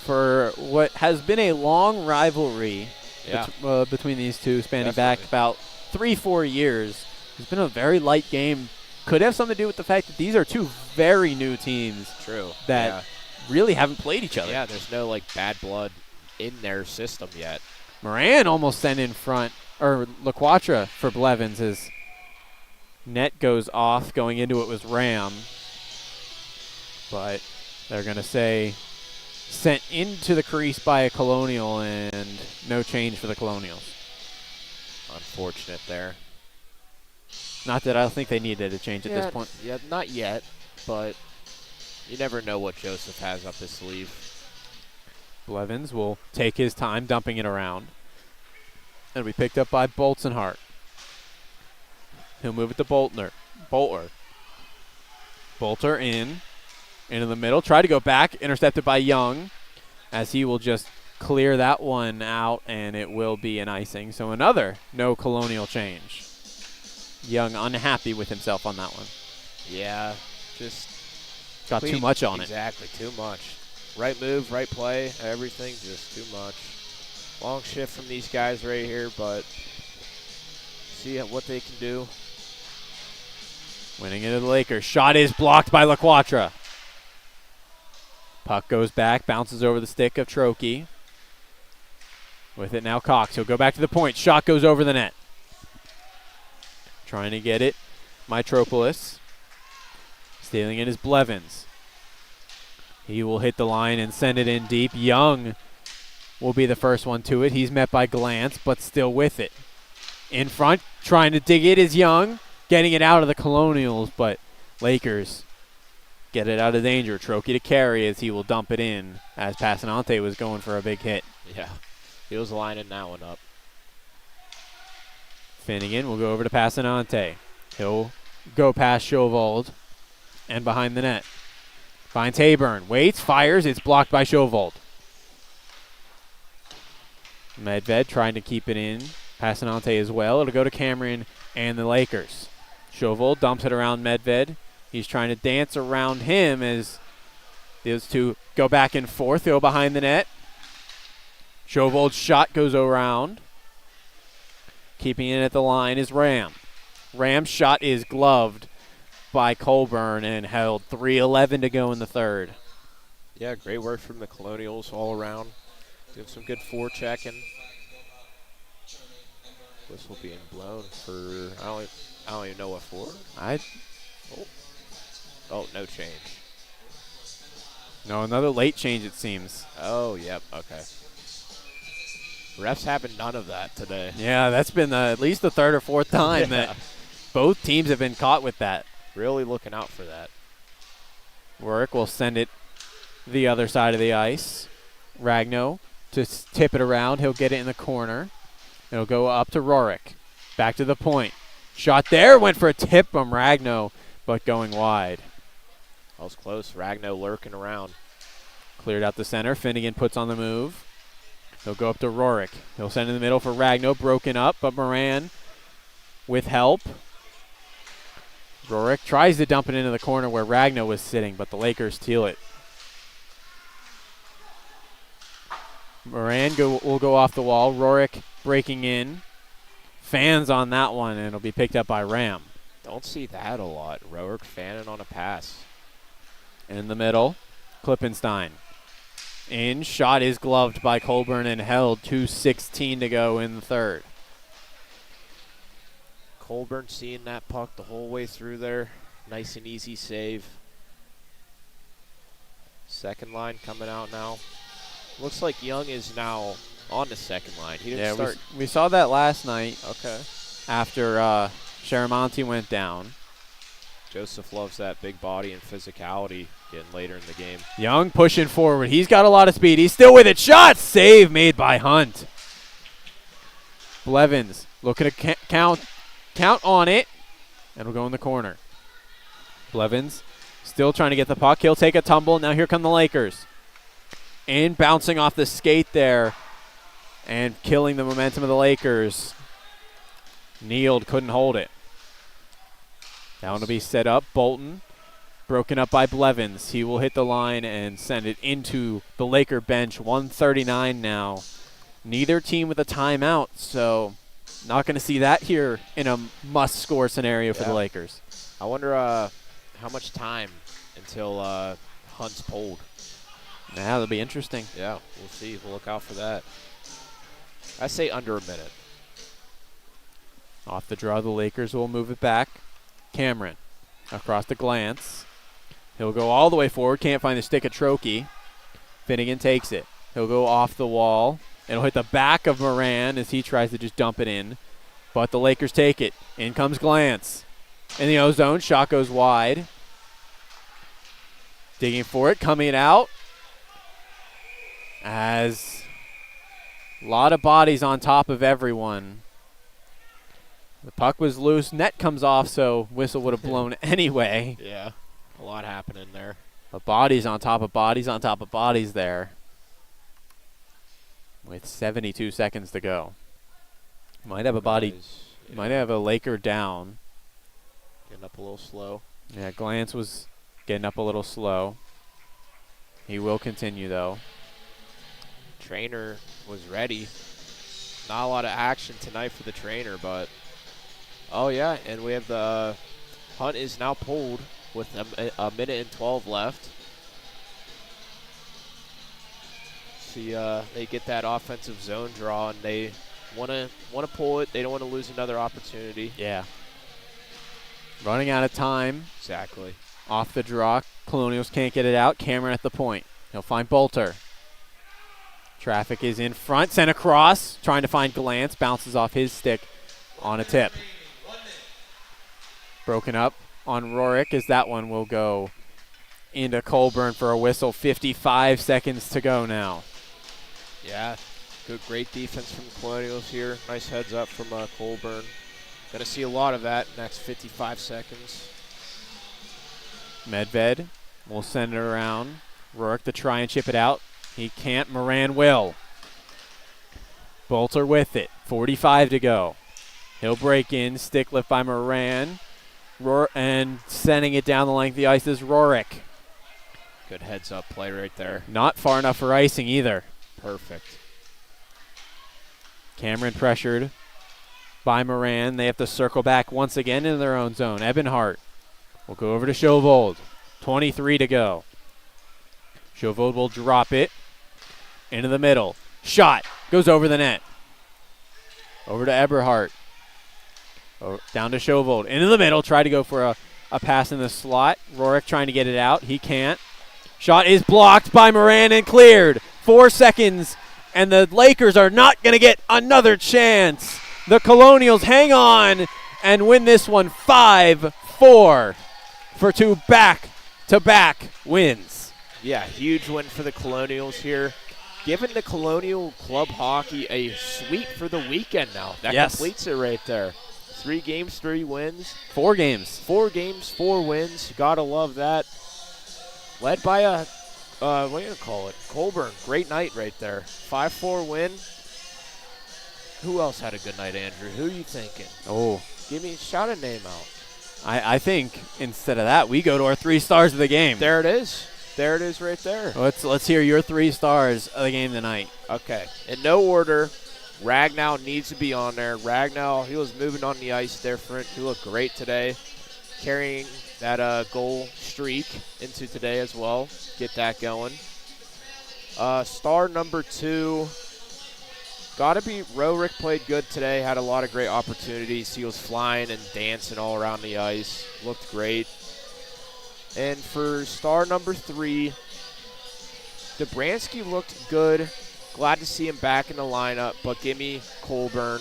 For what has been a long rivalry Yeah. between these two, spanning Definitely. back about 3-4 years, it's been a very light game. Could have something to do with the fact that these are two very new teams True. that really haven't played each other. Yeah, there's no like bad blood in their system yet. Moran almost sent in front, or LaQuatra for Blevins. His net goes off. Going into it was Ram. But they're going to say sent into the crease by a Colonial and no change for the Colonials. Unfortunate there. Not that I don't think they needed a change at this point. Yeah, not yet, but you never know what Joseph has up his sleeve. Blevins will take his time dumping it around. It'll be picked up by Bolzenhart. He'll move it to Bolter. Bolter into the middle. Try to go back. Intercepted by Young as he will just clear that one out, and it will be an icing. So another no Colonial change. Young unhappy with himself on that one. Yeah, just Got too much on it. Exactly, too much. Right move, right play, everything, just too much. Long shift from these guys right here, but see what they can do. Winning into the Lakers. Shot is blocked by LaQuatra. Puck goes back, bounces over the stick of Trokey. With it now Cox. He'll go back to the point. Shot goes over the net. Trying to get it. Mitropoulos. Stealing it is Blevins. He will hit the line and send it in deep. Young will be the first one to it. He's met by Glance, but still with it. In front, trying to dig it is Young. Getting it out of the Colonials, but Lakers get it out of danger. Trokey to carry as he will dump it in as Passanante was going for a big hit. Yeah, he was lining that one up. Finnegan will go over to Passanante. He'll go past Schovold and behind the net. Finds Hayburn. Waits, fires. It's blocked by Schovold. Medved trying to keep it in. Passanante as well. It'll go to Cameron and the Lakers. Schovold dumps it around Medved. He's trying to dance around him as those two go back and forth. Go behind the net. Schovold's shot goes around. Keeping it at the line is Ram. Ram's shot is gloved by Colburn and held. 3:11 to go in the third. Yeah, great work from the Colonials all around. Doing some good forechecking. Whistle being blown for, I don't even know what for. Oh, no change. No, another late change it seems. Oh, yep, okay. Refs having none of that today. Yeah, that's been at least the third or fourth time that both teams have been caught with that. Really looking out for that. Rurik will send it the other side of the ice. Ragno to tip it around. He'll get it in the corner. It'll go up to Rurik. Back to the point. Shot there. Went for a tip from Ragno, but going wide. That was close. Ragno lurking around. Cleared out the center. Finnegan puts on the move. He'll go up to Rorick. He'll send in the middle for Ragno. Broken up, but Moran with help. Rorick tries to dump it into the corner where Ragno was sitting, but the Lakers steal it. Moran will go off the wall. Rorick breaking in. Fans on that one, and it'll be picked up by Ram. Don't see that a lot. Rorick fanning on a pass. In the middle, Klippenstein. In, shot is gloved by Colburn and held. 2:16 to go in the third. Colburn seeing that puck the whole way through there. Nice and easy save. Second line coming out now. Looks like Young is now on the second line. He didn't start. We saw that last night. Okay. After Sharamonte went down. Joseph loves that big body and physicality getting later in the game. Young pushing forward. He's got a lot of speed. He's still with it. Shot! Save made by Hunt. Blevins looking to count on it. And it'll go in the corner. Blevins still trying to get the puck. He'll take a tumble. Now here come the Lakers. And bouncing off the skate there. And killing the momentum of the Lakers. Kneeled, couldn't hold it. Down to be set up. Bolton broken up by Blevins. He will hit the line and send it into the Laker bench. 1:39 now. Neither team with a timeout, so not going to see that here in a must-score scenario for the Lakers. I wonder how much time until Hunt's pulled. Yeah, that'll be interesting. Yeah, we'll see. We'll look out for that. I say under a minute. Off the draw, the Lakers will move it back. Cameron across the glance. He'll go all the way forward. Can't find the stick of Trokey. Finnegan takes it. He'll go off the wall. It'll hit the back of Moran as he tries to just dump it in. But the Lakers take it. In comes Glance. In the O-zone, shot goes wide. Digging for it, coming out. As a lot of bodies on top of everyone. The puck was loose. Net comes off, so whistle would have blown anyway. Yeah, a lot happening there. But bodies on top of bodies on top of bodies there. With 72 seconds to go. Might have a body. Might have a Laker down. Getting up a little slow. Yeah, Glance was getting up a little slow. He will continue, though. Trainer was ready. Not a lot of action tonight for the trainer, but... Oh, yeah, and we have the... Hunt is now pulled with a minute and 12 left. See, they get that offensive zone draw, and they want to pull it. They don't want to lose another opportunity. Yeah. Running out of time. Exactly. Off the draw. Colonials can't get it out. Cameron at the point. He'll find Bolter. Traffic is in front. Sent across. Trying to find Glance. Bounces off his stick on a tip. Broken up on Rorick as that one will go into Colburn for a whistle. 55 seconds to go now. Yeah, great defense from the Colonials here. Nice heads up from Colburn. Going to see a lot of that next 55 seconds. Medved will send it around. Rorick to try and chip it out. He can't. Moran will. Bolter with it. 45 to go. He'll break in. Stick lift by Moran. And sending it down the length of the ice is Rorick. Good heads up play right there. Not far enough for icing either. Perfect. Cameron pressured by Moran. They have to circle back once again in their own zone. Ebenhart will go over to Chauvold. 23 to go. Chauvold will drop it into the middle. Shot goes over the net. Over to Eberhardt. Down to Chauvold. Into the middle. Try to go for a pass in the slot. Rorick trying to get it out. He can't. Shot is blocked by Moran and cleared. 4 seconds, and the Lakers are not going to get another chance. The Colonials hang on and win this one 5-4 for 2 back-to-back wins. Yeah, huge win for the Colonials here. Giving the Colonial Club Hockey a sweep for the weekend now. That completes it right there. 3 games, 3 wins. 4 games. 4 games, 4 wins. Gotta love that. led by a, what do you call it? Colburn. Great night right there. 5-4 win. Who else had a good night, Andrew? Who you thinking? Oh, Shout a name out. I think instead of that, we go to our 3 stars of the game. There it is. There it is right there. Let's hear your 3 stars of the game tonight. Okay. In no order, Ragnow needs to be on there. Ragnow, he was moving on the ice different. He looked great today, carrying that goal streak into today as well. Get that going. Star number 2, got to be Rorick. Played good today, had a lot of great opportunities. He was flying and dancing all around the ice. Looked great. And for star number 3, Dobransky looked good. Glad to see him back in the lineup, but give me Colburn.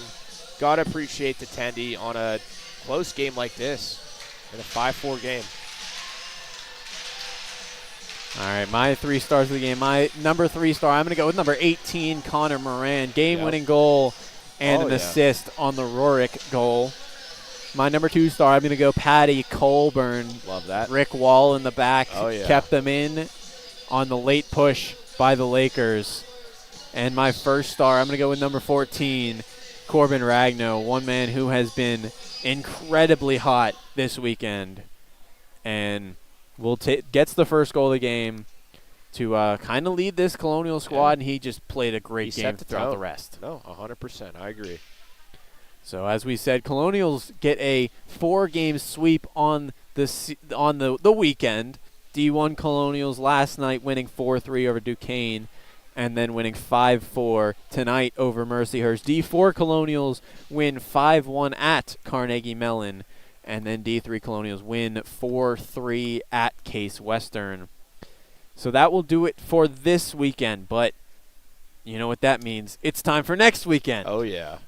Got to appreciate the Tendy on a close game like this in a 5-4 game. All right, my 3 stars of the game. My number 3 star, I'm going to go with number 18, Connor Moran. Game-winning goal and an assist on the Rorick goal. My number 2 star, I'm going to go Patty Colburn. Love that. Rick Wall in the back kept them in on the late push by the Lakers. And my first star, I'm going to go with number 14, Corbin Ragnow, one man who has been incredibly hot this weekend. And gets the first goal of the game to kind of lead this Colonial squad, and he just played a great game throughout the rest. No, 100%. I agree. So as we said, Colonials get a 4-game sweep on the weekend. D1 Colonials last night winning 4-3 over Duquesne, and then winning 5-4 tonight over Mercyhurst. D4 Colonials win 5-1 at Carnegie Mellon, and then D3 Colonials win 4-3 at Case Western. So that will do it for this weekend, but you know what that means. It's time for next weekend. Oh, yeah.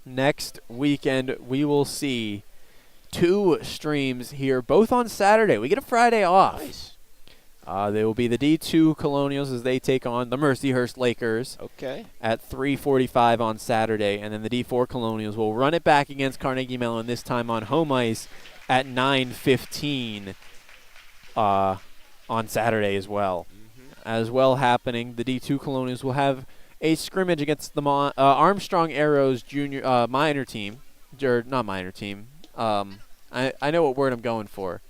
Next weekend, we will see 2 streams here, both on Saturday. We get a Friday off. Nice. They will be the D2 Colonials as they take on the Mercyhurst Lakers at 3:45 on Saturday. And then the D4 Colonials will run it back against Carnegie Mellon, this time on home ice at 9:15 on Saturday as well. As well happening, the D2 Colonials will have a scrimmage against the Armstrong Arrows junior minor team. Or not minor team. I know what word I'm going for.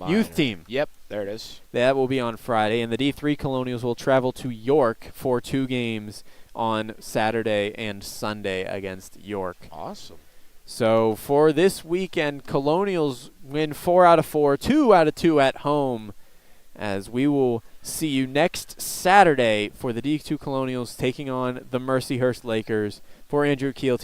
Youth team. Yep, there it is. That will be on Friday. And the D3 Colonials will travel to York for 2 games on Saturday and Sunday against York. Awesome. So for this weekend, Colonials win 4 out of 4, 2 out of 2 at home, as we will see you next Saturday for the D2 Colonials taking on the Mercyhurst Lakers. For Andrew Keel,